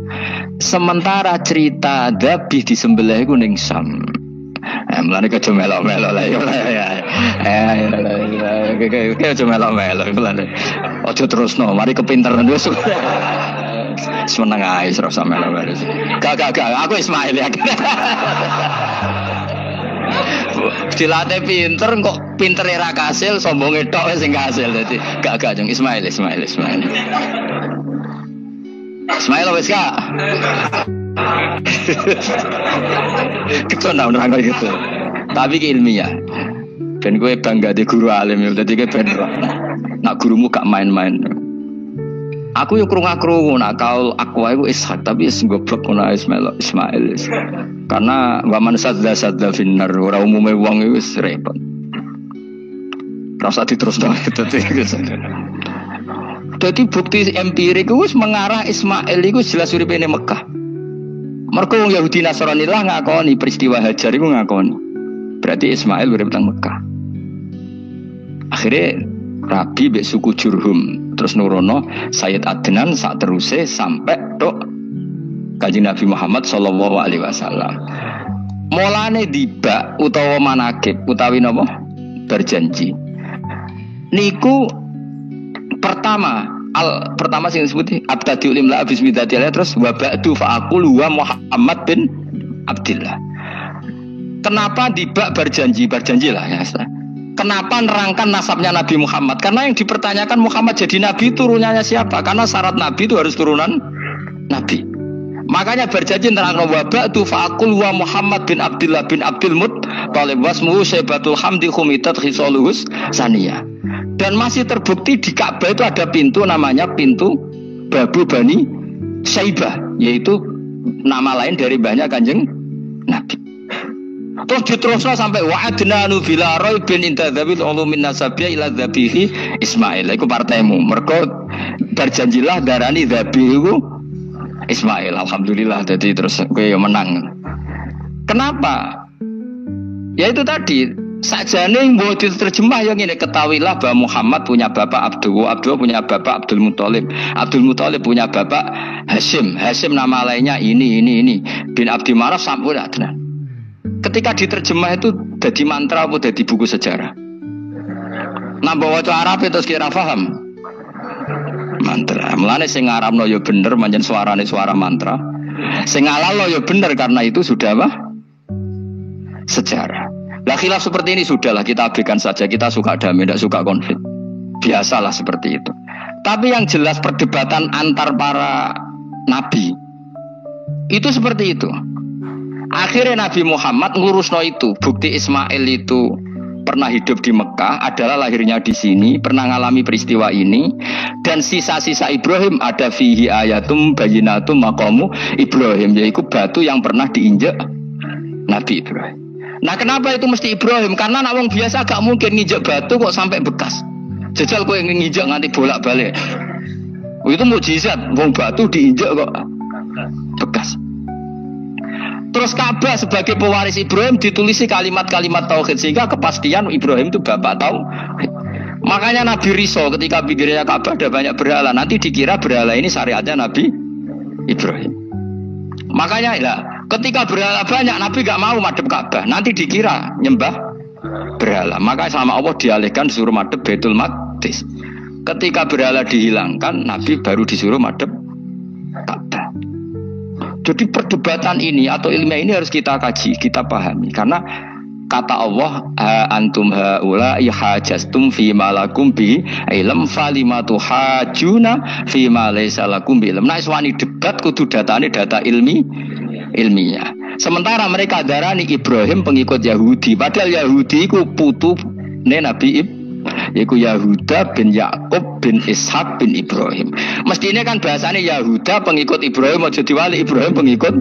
Sementara cerita Dzabih disembelih iku ning Sam. Mulane aja melok-melok lah ya. Aja melok-melok mulane. Aja terusno, mari kepinteran wis. Semeneng ae ora usah melok-melok. Gak, aku Ismail ya. Dilatih pinter kok pinter era kasil sombonge tok sing kasil dadi gak jeng Ismail wis gak ketona nerangno gitu tapi ki ilmiah ben kowe bangga di guru alim dadi kowe ben nak gurumu gak main-main. Aku yo krungu-krungu nak kaul akwa iku Ishak tapi wis goblok ngono Ismail. Karena wa man sadza finnar ora umume wong iku wis repot. Rasa diterusno dadi bukti empirik wis mengarah Ismail iku jelas uripe ning Mekah. Mergo wong Yahudi Nasrani lah ngakoni peristiwa Hajar iku ngakoni. Berarti Ismail urip nang Mekah. Akhirnya Rabi mbek suku Jurhum terus nurono Sayyid Adnan sak teruse sampai tok Kanjeng Nabi Muhammad sallallahu alaihi wasallam. Mulane dibak utawa manakib utawi napa berjanji. Niku pertama sing disebut abtadi ulimla bismillah terus wa ba'du fa aqul wa Muhammad bin Abdullah. Kenapa dibak berjanji lah ya. Kenapa nerangkan nasabnya Nabi Muhammad? Karena yang dipertanyakan Muhammad jadi Nabi turunannya siapa? Karena syarat Nabi itu harus turunan Nabi. Makanya berjanji nerangkan wabak tu fa'akul wa Muhammad bin Abdullah bin Abdul Muttalib wasmuhu Syaibatul Hamdi Khumitat Khisaluhus Saniyah. Dan masih terbukti di Ka'bah itu ada pintu namanya pintu Babu Bani Syaibah, yaitu nama lain dari banyak Kanjeng Nabi. Terus diterusnya sampai wa'adnanu bila roy bin intadzabil ulumin nasabiyah ila dzabihi Ismail. Itu partaimu. Mereka berjanjilah darani dzabihu Ismail. Alhamdulillah. Jadi terus gue menang. Kenapa? Ya itu tadi. Sakjane mbok diterjemah yang ini ketahuilah bahwa Muhammad punya bapak Abdullah punya bapak Abdul Muttalib punya bapak Hashim nama lainnya ini bin Abdi Manaf sampai Adnan. Ketika diterjemah itu jadi mantra atau jadi buku sejarah. Nambah waca Arab terus kira paham. Mantra. Mulane sing ngarapno ya bener pancen suarane suara mantra. Sing ngalalno ya bener karena itu sudah apa? Sejarah. Lah khilaf seperti ini sudahlah kita abaikan saja, kita suka damai, tidak suka konflik. Biasalah seperti itu. Tapi yang jelas perdebatan antar para nabi itu seperti itu. Akhirnya Nabi Muhammad ngurusno itu. Bukti Ismail itu pernah hidup di Mekah, adalah lahirnya di sini, pernah ngalami peristiwa ini. Dan sisa-sisa Ibrahim ada fihi ayatum bayinatum maqamu Ibrahim, yaitu batu yang pernah diinjak Nabi Ibrahim. Nah kenapa itu mesti Ibrahim? Karena anak wong biasa gak mungkin nginjak batu kok sampai bekas. Jajal kowe nginjak nganti bolak-balik. Itu mukjizat, wong batu diinjak kok bekas. Terus Ka'bah sebagai pewaris Ibrahim ditulisi kalimat-kalimat tauhid sehingga kepastian Ibrahim itu bapak tauhid. Makanya Nabi Riso ketika pikirnya Ka'bah ada banyak berhala, nanti dikira berhala ini syariatnya Nabi Ibrahim. Makanya lah ketika berhala banyak Nabi gak mau madhep Ka'bah, nanti dikira nyembah berhala. Maka sama Allah dialihkan disuruh madhep Baitul Maqdis. Ketika berhala dihilangkan, Nabi baru disuruh madhep Ka'bah. Jadi perdebatan ini atau ilmiah ini harus kita kaji, kita pahami. Karena kata Allah, antum haula ihajastum fi malakum bi ilm falimatu hajuna fi ma laysa lakum bi ilm. Nah, iswani debat kudu datane data ilmiah. Sementara mereka darani Ibrahim pengikut Yahudi, padahal Yahudi iku putune Nabi Ibrahim, yaitu Yahuda bin Yakub bin Ishak bin Ibrahim. Mestinya kan bahasanya Yahuda pengikut Ibrahim, aja diwali Ibrahim pengikut.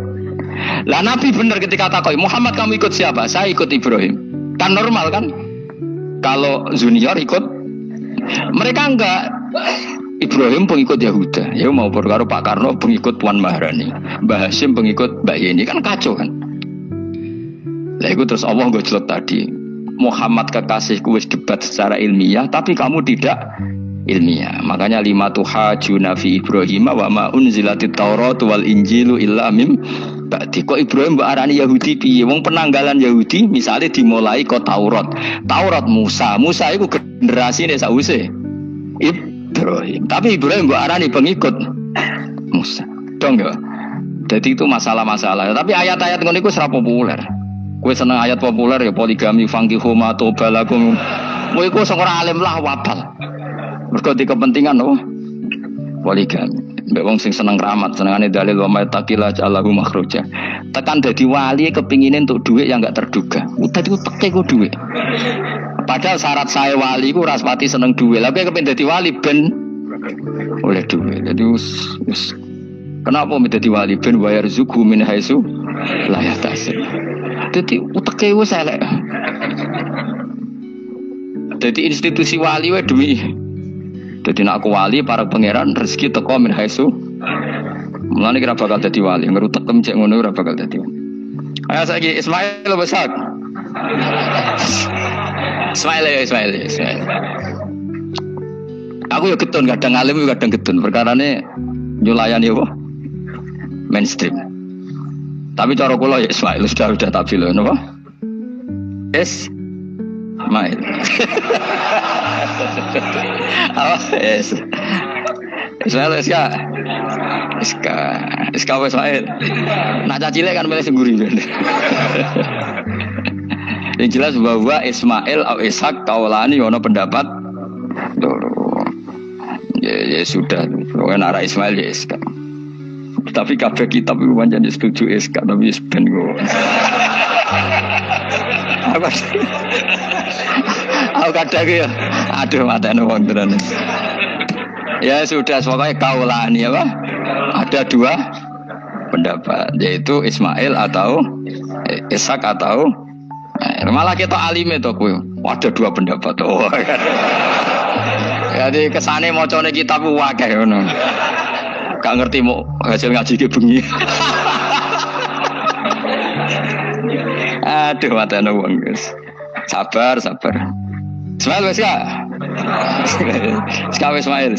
Lah Nabi benar ketika takoi Muhammad kamu ikut siapa? Saya ikut Ibrahim. Kan normal kan? Kalau junior ikut, mereka enggak. Ibrahim pengikut Yahuda. Ya mau perkara Pak Karno pengikut Puan Maharani, Mbah Hasyim pengikut Mbak Yeni, kan kacau kan? Lah itu terus Allah gojlok tadi. Muhammad kekasihku wis debat secara ilmiah, tapi kamu tidak ilmiah. Makanya lima tuhajuna fi Ibrahim wa ma unzilatit Taurat wal Injilu illa mim ba'di. Kok Ibrahim mbok arani Yahudi piye? Wong penanggalan Yahudi misalnya dimulai kok Taurat. Taurat Musa iku generasine sakwise Ibrahim. Tapi Ibrahim mbok arani pengikut Musa. Dong ya. Jadi itu masalah-masalah. Tapi ayat-ayat ngono iku ora populer. Kowe seneng ayat populer ya poligami fankihu ma tobalakum. Kowe iku sing ora alim lah wabal. Mergo di kepentingan no poligami. Mbek wong sing seneng keramat, senengane dalil wa mattaqilla ja'alahu makhraja. Tekan dadi wali kepingine entuk dhuwit yang enggak terduga. Dadi ku teke ku dhuwit. Padahal syarat saya wali ku ora pati seneng dhuwit. Lah kowe kepengin dadi wali ben oleh dhuwit. Dadi wis kenapa dadi wali ben bayar zuku min haitsu la yahtasib. Jadi uteke wis elek. Jadi institusi wali wae demi. Jadi nek aku wali para pangeran rezeki teko min haitsu. Mulane kira bakal dadi wali, ngerutekem cek ngono ora bakal dadi. Ayo saiki Ismail besar. Ismail. Aku ya getun kadang alim kadang getun. Perkarane nyulayani apa? Mainstream. Tapi cara kula ya Ismail sudah tak bilang napa? Ismail. Ismail Iska Ismail. Nak cacile kan milih sengguri. Yang jelas bahwa Ismail atau Ishak kaulani ono pendapat loro. Ya sudah, pokoknya arah Ismail ya Ishak. Tapi kabeh kitab itu pancen setuju Ishak tapi ben go. Aku kadang ya, aduh matane wong tenan. Ya sudah, pokoknya kaulani apa? Ada dua pendapat, yaitu Ismail atau Ishak atau malah kita alime to kowe. Ada dua pendapat. Oh. Jadi kesane macane kitab akeh ngono. Gak ngerti mau hasil ngaji ke bengi. Aduh matane wong guys. Sabar. Ismail wis ya. Ismail.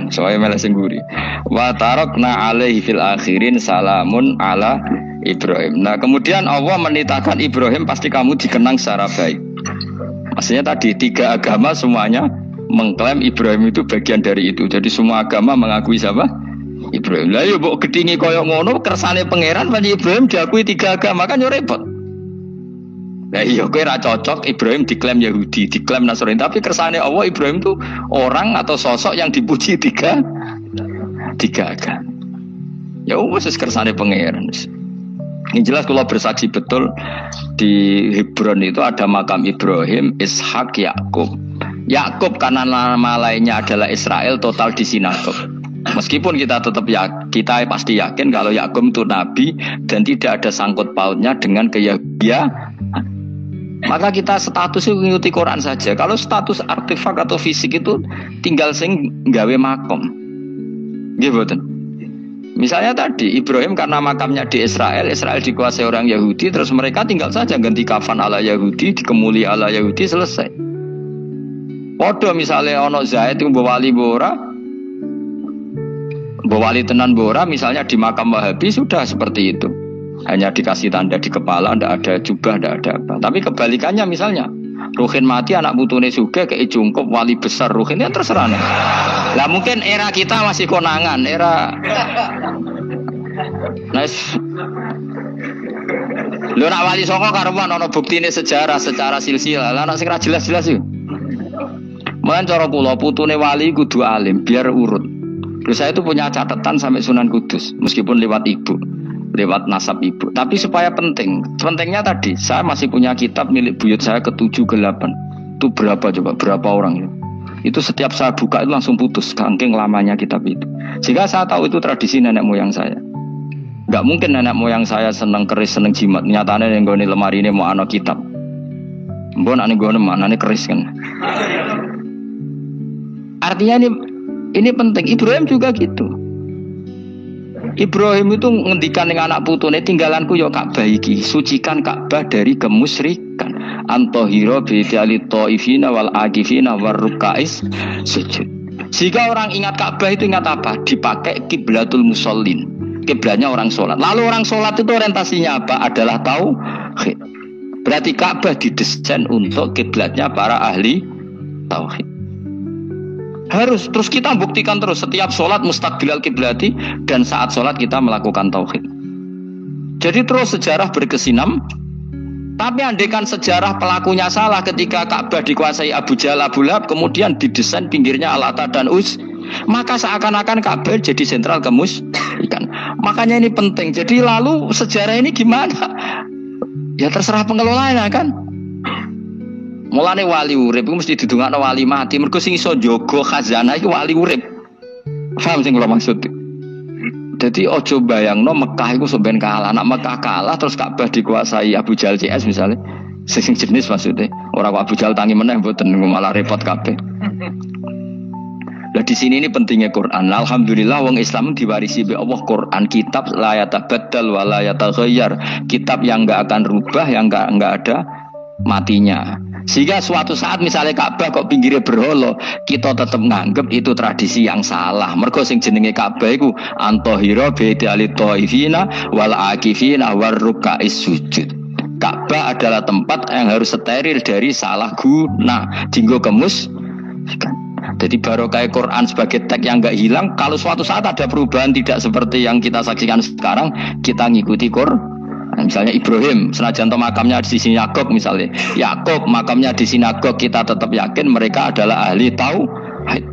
Soale malah sing guri. Wa tarakna alaihi fil akhirin salamun ala Ibrahim. Nah kemudian Allah menitahkan Ibrahim pasti kamu dikenang secara baik. Maksudnya tadi tiga agama semuanya mengklaim Ibrahim itu bagian dari itu. Jadi semua agama mengakui siapa? Ibrahim. Lah yo mbok gedhingi koyo ngono kersane pangeran panjenengan Ibrahim diakui tiga agama kan yo repot. Nah iya kowe ra cocok Ibrahim diklaim Yahudi, diklaim Nasrani, tapi kersane Allah Ibrahim itu orang atau sosok yang dipuji tiga agama. Ya wis kersane pangeran. Ini jelas kalau bersaksi betul di Hebron itu ada makam Ibrahim, Ishak, Yakub. Yakub karena nama lainnya adalah Israel, total di sinagog. Meskipun kita tetap kita pasti yakin kalau Yakub itu nabi dan tidak ada sangkut pautnya dengan keyahudian. Maka kita statusnya mengikuti Quran saja. Kalau status artefak atau fisik itu tinggal sing gawe makom. Gitu betul. Misalnya tadi Ibrahim karena makamnya di Israel, Israel dikuasai orang Yahudi, terus mereka tinggal saja ganti kafan ala Yahudi, dikemuli ala Yahudi, selesai. Podo misalnya ono Zaid yang bawali bora, bawali tenan bora, misalnya di makam Wahabi sudah seperti itu. Hanya dikasih tanda di kepala, tidak ada jubah, tidak ada apa. Tapi kebalikannya misalnya, Ruhin mati anak putune juga kayak jungkup wali besar Ruhin, ya terserah. Lah mungkin era kita masih konangan, era nice. Lu nak wali songo karuan ono buktine sejarah secara silsilah. Lah nak sing ra jelas-jelas yo. Mulane cara kula putune wali kudu alim biar urut. Terus saya itu punya catatan sampai Sunan Kudus meskipun lewat ibu, lewat nasab ibu. Tapi supaya penting. Pentingnya tadi saya masih punya kitab milik buyut saya ke-7 ke-8. Itu berapa coba? Berapa orang ya? Itu setiap saya buka itu langsung putus saking lamanya kitab itu. Sehingga saya tahu itu tradisi nenek moyang saya. Enggak mungkin nenek moyang saya seneng keris, seneng jimat. Nyatanya yang gone lemari ini mau ana kitab. Mbon ane gone manane keris kan. Artinya ini penting. Ibrahim juga gitu. Ibrahim itu ngendikan dengan anak putune tinggalanku ya Ka'bah iki, sucikan Ka'bah dari kemusyrikan. Antohiro bidali ta'ifina wal akifina warrukais sujud. Jika orang ingat Ka'bah itu ingat apa? Dipakai kiblatul musallin. Kiblatnya orang sholat. Lalu orang sholat itu orientasinya apa? Adalah tauhid. Berarti Ka'bah didesain untuk kiblatnya para ahli tauhid. Harus terus kita buktikan terus setiap sholat mustaqbilal kiblati dan saat sholat kita melakukan tauhid. Jadi terus sejarah berkesinam. Tapi andaikan sejarah pelakunya salah ketika Ka'bah dikuasai Abu Jahal, Abu Lahab, kemudian didesain pinggirnya Al-Ata dan Uz, maka seakan-akan Ka'bah jadi sentral kemusyrikan. Makanya ini penting. Jadi lalu sejarah ini gimana? Ya terserah pengelolanya kan. Mulane wali urip iku mesti didongakno wali mati. Mergo sing iso njaga khazanah iku wali urip. Paham sing kula maksud? Dadi aja bayangno Mekah iku sampean kalah. Nek Mekah kalah terus Ka'bah dikuasai Abu Jahal CS misalnya. Sing jenis maksudnya. Ora Abu Jahal tangi meneh mboten malah repot kabeh. Lah di sini ini pentingnya Quran. Alhamdulillah wong Islam diwarisi oleh Allah Quran, kitab la yatabaddal wa la yataghayyar. Kitab yang enggak akan rubah, yang enggak ada matinya. Sehingga suatu saat misalnya Ka'bah kok pinggirnya berhala, kita tetap nganggep itu tradisi yang salah. Mergo sing jenenge Ka'bah iku antohira bidali taifina wal akifina warrukais sujud. Ka'bah adalah tempat yang harus steril dari salah guna, dinggo kemusyrikan. Jadi barokah Quran sebagai teks yang enggak hilang. Kalau suatu saat ada perubahan tidak seperti yang kita saksikan sekarang, kita ngikuti Quran. Misalnya Ibrahim, senajan makamnya di sinagog misalnya, Yakub makamnya di sinagog, kita tetap yakin mereka adalah ahli tauhid.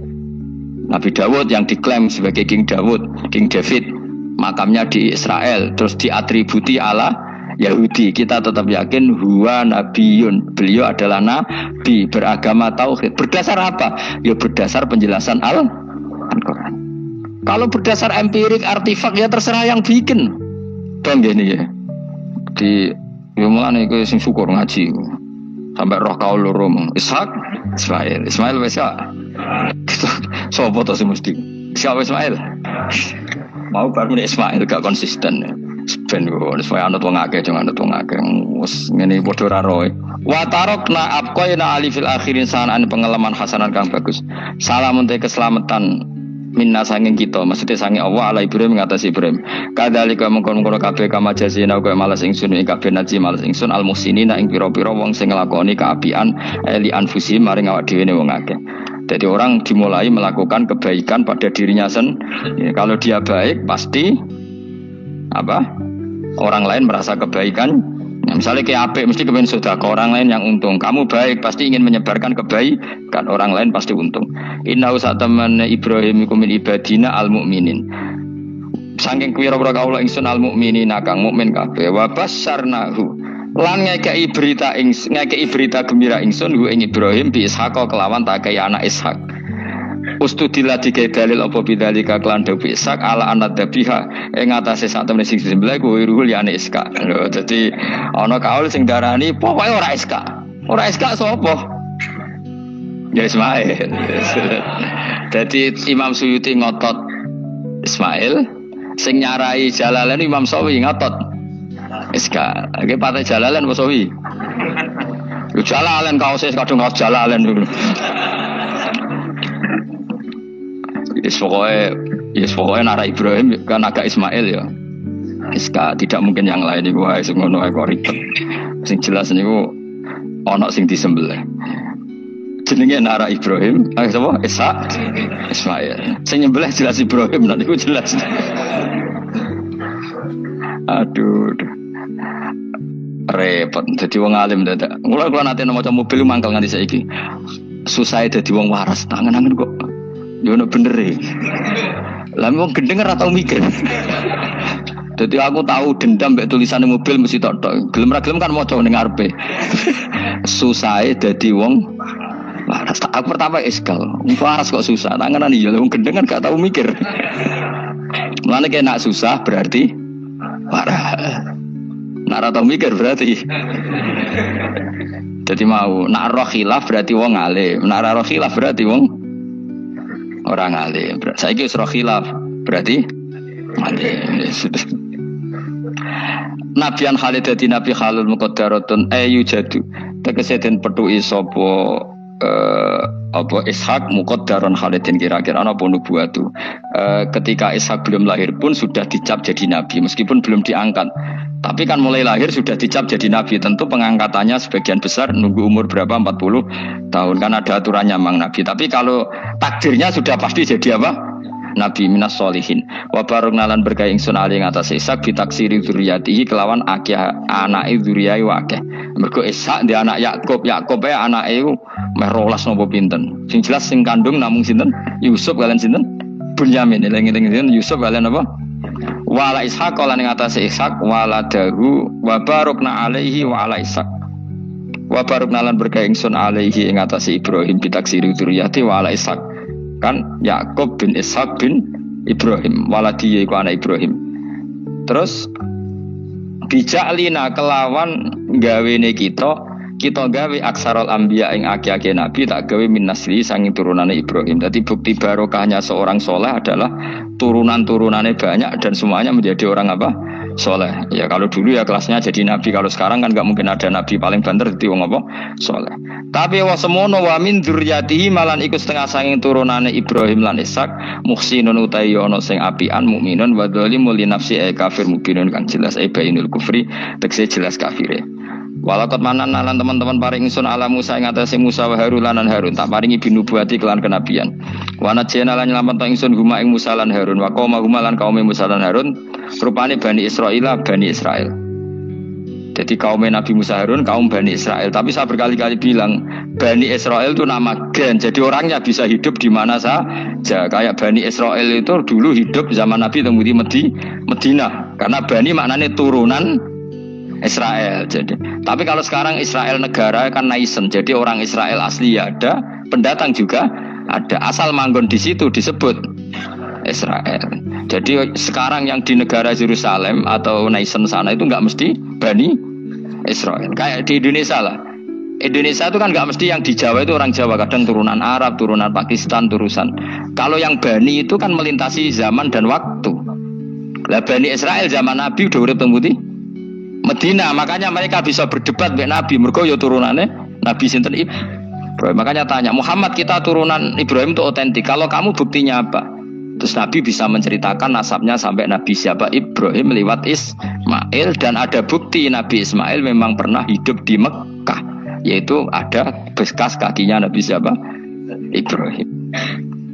Nabi Dawud yang diklaim sebagai King Dawud, King David, makamnya di Israel, terus diatributi ala Yahudi, kita tetap yakin huwa nabiyun, beliau adalah nabi beragama tauhid. Berdasar apa? Ya berdasar penjelasan Al-Quran. Kalau berdasar empirik artifak ya terserah yang bikin. Dong gini ya. Di mulane iku sing syukur ngaji sampai roh kaul loro mong Ishak Ismail wis ya sapa to sing mesti siapa Ismail mau baru Ismail gak konsisten ben kok supaya anut wong akeh jangan anut wong akeh wis ngene padha ra roe wa tarakna abqaina ali fil akhirin sanan pengalaman hasanan kang bagus salamun te keselamatan minna sanging kita maksudnya sanging Allah ala Ibrahim ngatasi Ibrahim kadhalika mengkon-kono kabeh kama jazina kaya malas ingsun ing kabeh naji malas ingsun al muhsinina ing pira-pira wong sing nglakoni kaapian li anfusi maring awak dhewe wong akeh. Jadi orang dimulai melakukan kebaikan pada dirinya sendiri. Kalau dia baik pasti apa? Orang lain merasa kebaikan Nah, misalnya kayak apik mesti kepengen sedekah, orang lain yang untung. Kamu baik pasti ingin menyebarkan kebaikan, orang lain pasti untung. Inna usatamana Ibrahim iku min ibadina al mukminin. Saking kuwira-kuwira kaula ingsun al mukminina kang mukmin kabeh wa basyarnahu. Lan ngekei berita gembira ingsun hu ing Ibrahim bi Ishaq kelawan tak kaya anak Ishaq. Ustudillah dikai dalil apa bidzalika kelan dawi Ishaq ala anad dabiha ing atase sak temene sing disembelih kuwi ruhul ya anak Ishaq. Lho dadi ana kaul sing darani pokoke ora Ishaq. Ora Ishaq sapa? Ya Ismail. Dadi Imam Suyuti ngotot Ismail, sing nyarai Jalalain Imam Sawi ngotot Ishaq. Iki pate Jalalain apa Sawi? Yo Jalalain kaose kadung kaos Jalalain dulu. Yes pokoknya Nara Ibrahim kan agak Ismail ya. Iska tidak mungkin yang lain iku wae sing ngono ae kok ribet. Sing jelas niku ana sing disembelih. Jenenge Nara Ibrahim, sapa? Ishaq Ismail. Sing nyembelih jelas Ibrahim nanti niku jelas. Aduh. Repot dadi wong alim dadak. Mula kula nate maca mobil mangkel nganti saiki. Susah dadi wong waras, tangan-tangan kok yo ono bener e. Lah wong gendeng ora tau mikir. Dadi aku tahu dendam mbek tulisane mobil mesti tok-tok. Gelem ra gelem kan maca ning ngarepe. Susahe dadi wong waras. Aku pertama iskal. Waras kok susah. Tanganan iya wong gendeng kan gak tau mikir. Mulane kena susah berarti waras. Nak ra tau mikir berarti. Jadi mau nak roh khilaf berarti wong alim. Nak ra roh khilaf berarti wong orang alim. Saiki wis roh khilaf berarti alim. Nabian Khalid dadi nabi halul muqaddaratun ayu jadu. Tegese den petuki sapa apa Ishaq muqaddaron Khalidin kira-kira ana apa nubuwatu. Ketika Ishaq belum lahir pun sudah dicap jadi nabi meskipun belum diangkat. Tapi kan mulai lahir sudah dicap jadi nabi. Tentu pengangkatannya sebagian besar nunggu umur berapa 40 tahun kan ada aturannya mang nabi. Tapi kalau takdirnya sudah pasti jadi apa? Nabi minas solihin. Wa barokna lan berkah ingsun ali ngatas Ishaq bitaksiri dzurriyyatihi kelawan akeh anake dzurriyyah wa akeh. Mergo Ishaq di anak Yakub ae anake meh 12 napa pinten. Sing jelas sing kandung namung sinten? Yusuf kalian sinten? Bunyamin. Eling-eling Yusuf kalian apa? Wala Ishaq lan ing atase Ishaq wala dahu wa barokna alaihi wa ala Ishaq. Wa barokna lan berkah ingsun alaihi ing atase Ibrahim bitaksiri dzurriyyati wa ala Ishaq. Kan Yakub bin Ishaq bin Ibrahim waladi iku anak Ibrahim. Terus bijalina kelawan gawene kita gawe aksarul anbiya ing akeh-akeh nabi tak gawe min nasli sanging turunane Ibrahim. Jadi bukti barokahnya seorang soleh adalah turunan-turunannya banyak dan semuanya menjadi orang apa? Soleh. Ya kalau dulu ya kelasnya jadi nabi, kalau sekarang kan nggak mungkin ada nabi paling banter jadi wong apa? Soleh. Tapi wa semono wa min dzurriyyatihi malan iku setengah sanging turunane Ibrahim lan Ishaq muhsinun utawi ana sing apian mukminun wa dzalimun li nafsi kafir mukminun kan jelas bainul kufri tekse jelas kafire. Walakot manan lan teman-teman paring ingsun ala Musa ing atase Musa wa Harun lan Harun tak paringi binubuwati kelan kenabian. Wa najena lan nyelamet ingsun huma ing Musa lan Harun wa qauma huma lan kaum Musa lan Harun rupane Bani Israil. Jadi kaum Nabi Musa Harun kaum Bani Israel. Tapi saya berkali-kali bilang Bani Israel itu nama gen. Jadi orangnya bisa hidup di mana saja. Kayak Bani Israel itu dulu hidup zaman Nabi temui di Madinah. Karena Bani maknanya turunan Israel. Jadi, tapi kalau sekarang Israel negara kan naisen. Jadi orang Israel asli ya ada, pendatang juga ada. Asal manggon di situ disebut Israel. Jadi sekarang yang di negara Yerusalem atau naisen sana itu nggak mesti Bani Israel. Kayak di Indonesia lah. Indonesia itu kan nggak mesti yang di Jawa itu orang Jawa. Kadang turunan Arab, turunan Pakistan, turunan. Kalau yang Bani itu kan melintasi zaman dan waktu. Lah Bani Israel zaman Nabi udah urip teng Medina, makanya mereka bisa berdebat dengan Nabi. Mergo ya turunannya Nabi sinten Ibrahim. Makanya tanya Muhammad kita turunan Ibrahim itu otentik. Kalau kamu buktinya apa? Terus Nabi bisa menceritakan nasabnya sampai Nabi siapa Ibrahim lewat Ismail dan ada bukti Nabi Ismail memang pernah hidup di Mekah, yaitu ada bekas kakinya Nabi siapa Ibrahim.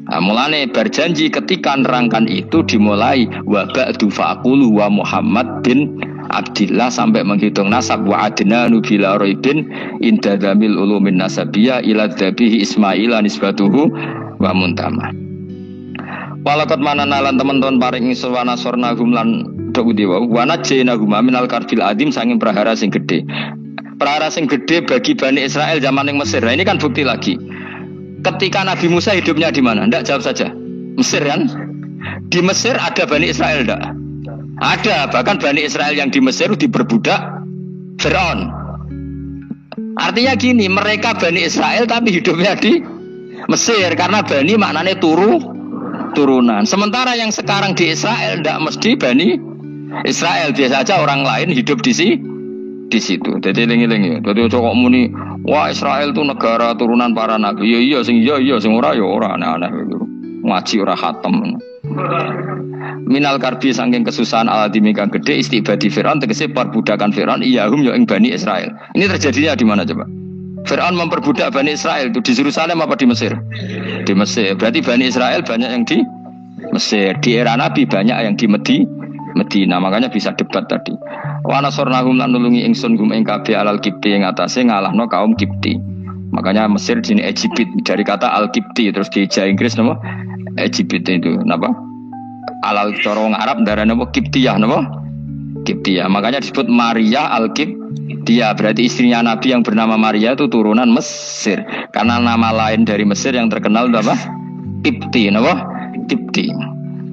Nah, mulane berjanji ketika nerangkan itu dimulai wa ba'du faqulu wa Muhammad bin Abdillah sampai menghitung nasab wa adnanu bila raibin inda dzamil ulumin nasabiyah ila dzabihi Ismaila nisbatuhu wa muntama. Walakot manana lan teman-teman paring ingsun wa nasornahum lan dawuh wa najjaynahum minal karbil adim sanging prahara sing gedhe. Prahara sing gedhe bagi Bani Israel zaman yang Mesir. Nah, ini kan bukti lagi. Ketika Nabi Musa hidupnya di mana? Ndak, jawab saja. Mesir kan? Di Mesir ada Bani Israel ndak? Ada, bahkan Bani Israel yang di Mesir diperbudak Fir'aun. Artinya gini, mereka Bani Israel tapi hidupnya di Mesir karena Bani maknanya turunan. Sementara yang sekarang di Israel ndak mesti Bani Israel, biasa aja orang lain hidup di situ. Jadi lengi-lengi. Jadi kok muni, wah Israel itu negara turunan para nabi. Iya sing ora ya ora aneh-aneh gitu. Ngaji ora khatam. Minal karbi saking kesusahan aladimi kang gede istibadi Fir'aun tegese perbudakan Fir'aun iyahum ya ing Bani Israel. Ini terjadinya di mana coba? Fir'aun memperbudak Bani Israel itu di Yerusalem apa di Mesir? Di Mesir. Berarti Bani Israel banyak yang di Mesir. Di era Nabi banyak yang di Medina. Makanya bisa debat tadi. Wa nasornahum lan nulungi ingsun gum ing kabeh alal Kipti ing atase ngalahno kaum Kipti. Makanya Mesir jenis Egypt dari kata al-Kipti terus di Jawa Inggris nama Egypt itu napa? Alal corong Arab darah nama Kiptiyah nama Kiptiyah. Makanya disebut Maria al-Kiptiyah. Berarti istrinya Nabi yang bernama Maria itu turunan Mesir. Karena nama lain dari Mesir yang terkenal itu apa? Kipti, nama Kipti.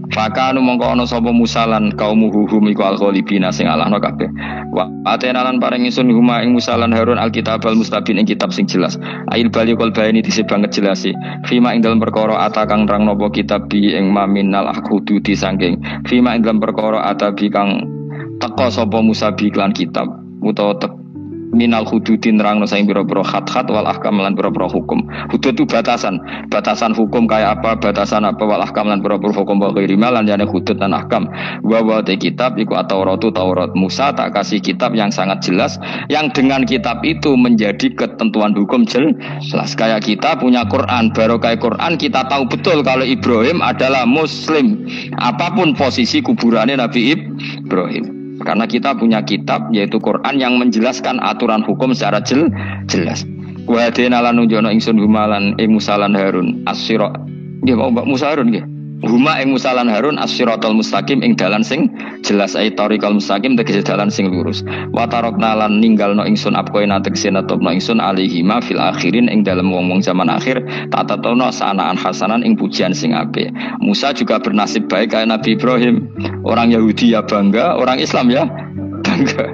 Fakanu mongko ana sapa Musa lan kaum hum iku al-ghalibina sing alahno kabeh. Wa atenalan paring ingsun huma ing Musa lan Harun al-kitabal mustabin ing kitab sing jelas. Ail balikul baini dise banget jelasi. Fima ing dalem perkara ata kang nerang napa kitab bi ing maminal akhududi saking. Fima ing dalem perkara ata bi kang teka sapa Musa bi lan kitab utawa minal hududin nerangno saing pira-pira khat-khat wal ahkam lan pira-pira hukum. Hudud itu batasan hukum kayak apa, batasan apa wal ahkam lan pira-pira hukum wa ghairi lan jane hudud dan ahkam. Wa kitab iku Taurat Musa tak kasih kitab yang sangat jelas yang dengan kitab itu menjadi ketentuan hukum jelas. Kayak kita punya Quran, baru kayak Quran kita tahu betul kalau Ibrahim adalah muslim apapun posisi kuburannya Nabi Ibrahim. Karena kita punya kitab yaitu Quran yang menjelaskan aturan hukum secara jelas. Wa denalan nunjono ingsun humalan ing Musa lan Harun as-sirat. Nggih mau Mbak Musa Harun nggih. Huma ing Musa lan Harun as-siratal mustaqim ing dalan sing jelas ai tariqal mustaqim tegese dalan sing lurus. Wa tarakna lan ninggalno ingsun apkoena tegese natopno ingsun alihima fil akhirin ing dalem wong-wong zaman akhir tatatono sanaan hasanan ing pujian sing apik. Musa juga bernasib baik kayak Nabi Ibrahim. Orang Yahudi ya bangga, orang Islam ya bangga.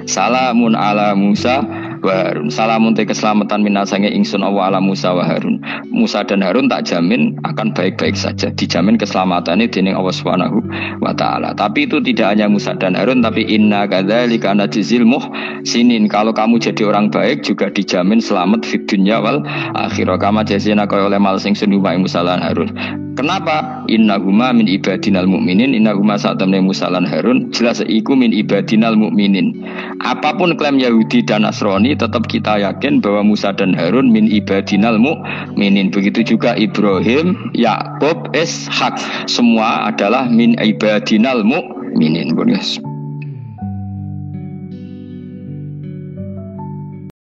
Salamun ala Musa wa Harun. Salamun te keselamatan minasange ingsun Allah ala Musa wa Harun. Musa dan Harun tak jamin akan baik-baik saja. Dijamin keselamatannya dening Allah Subhanahu wa taala. Tapi itu tidak hanya Musa dan Harun tapi inna kadzalika najzil muhsinin. Kalau kamu jadi orang baik juga dijamin selamat fid dunya wal akhirah. Kama jazina kaya oleh mal sing sunuma Musa lan Harun. Kenapa? Innahuma min ibadinal mu'minin. Innahuma sa'tamne Musa lan Harun jelas iku min ibadinal mu'minin. Apapun klaim Yahudi dan Nasrani tetap kita yakin bahwa Musa dan Harun min ibadinal mu'minin. Begitu juga Ibrahim, Yakub, Ishak semua adalah min ibadinal mu'minin.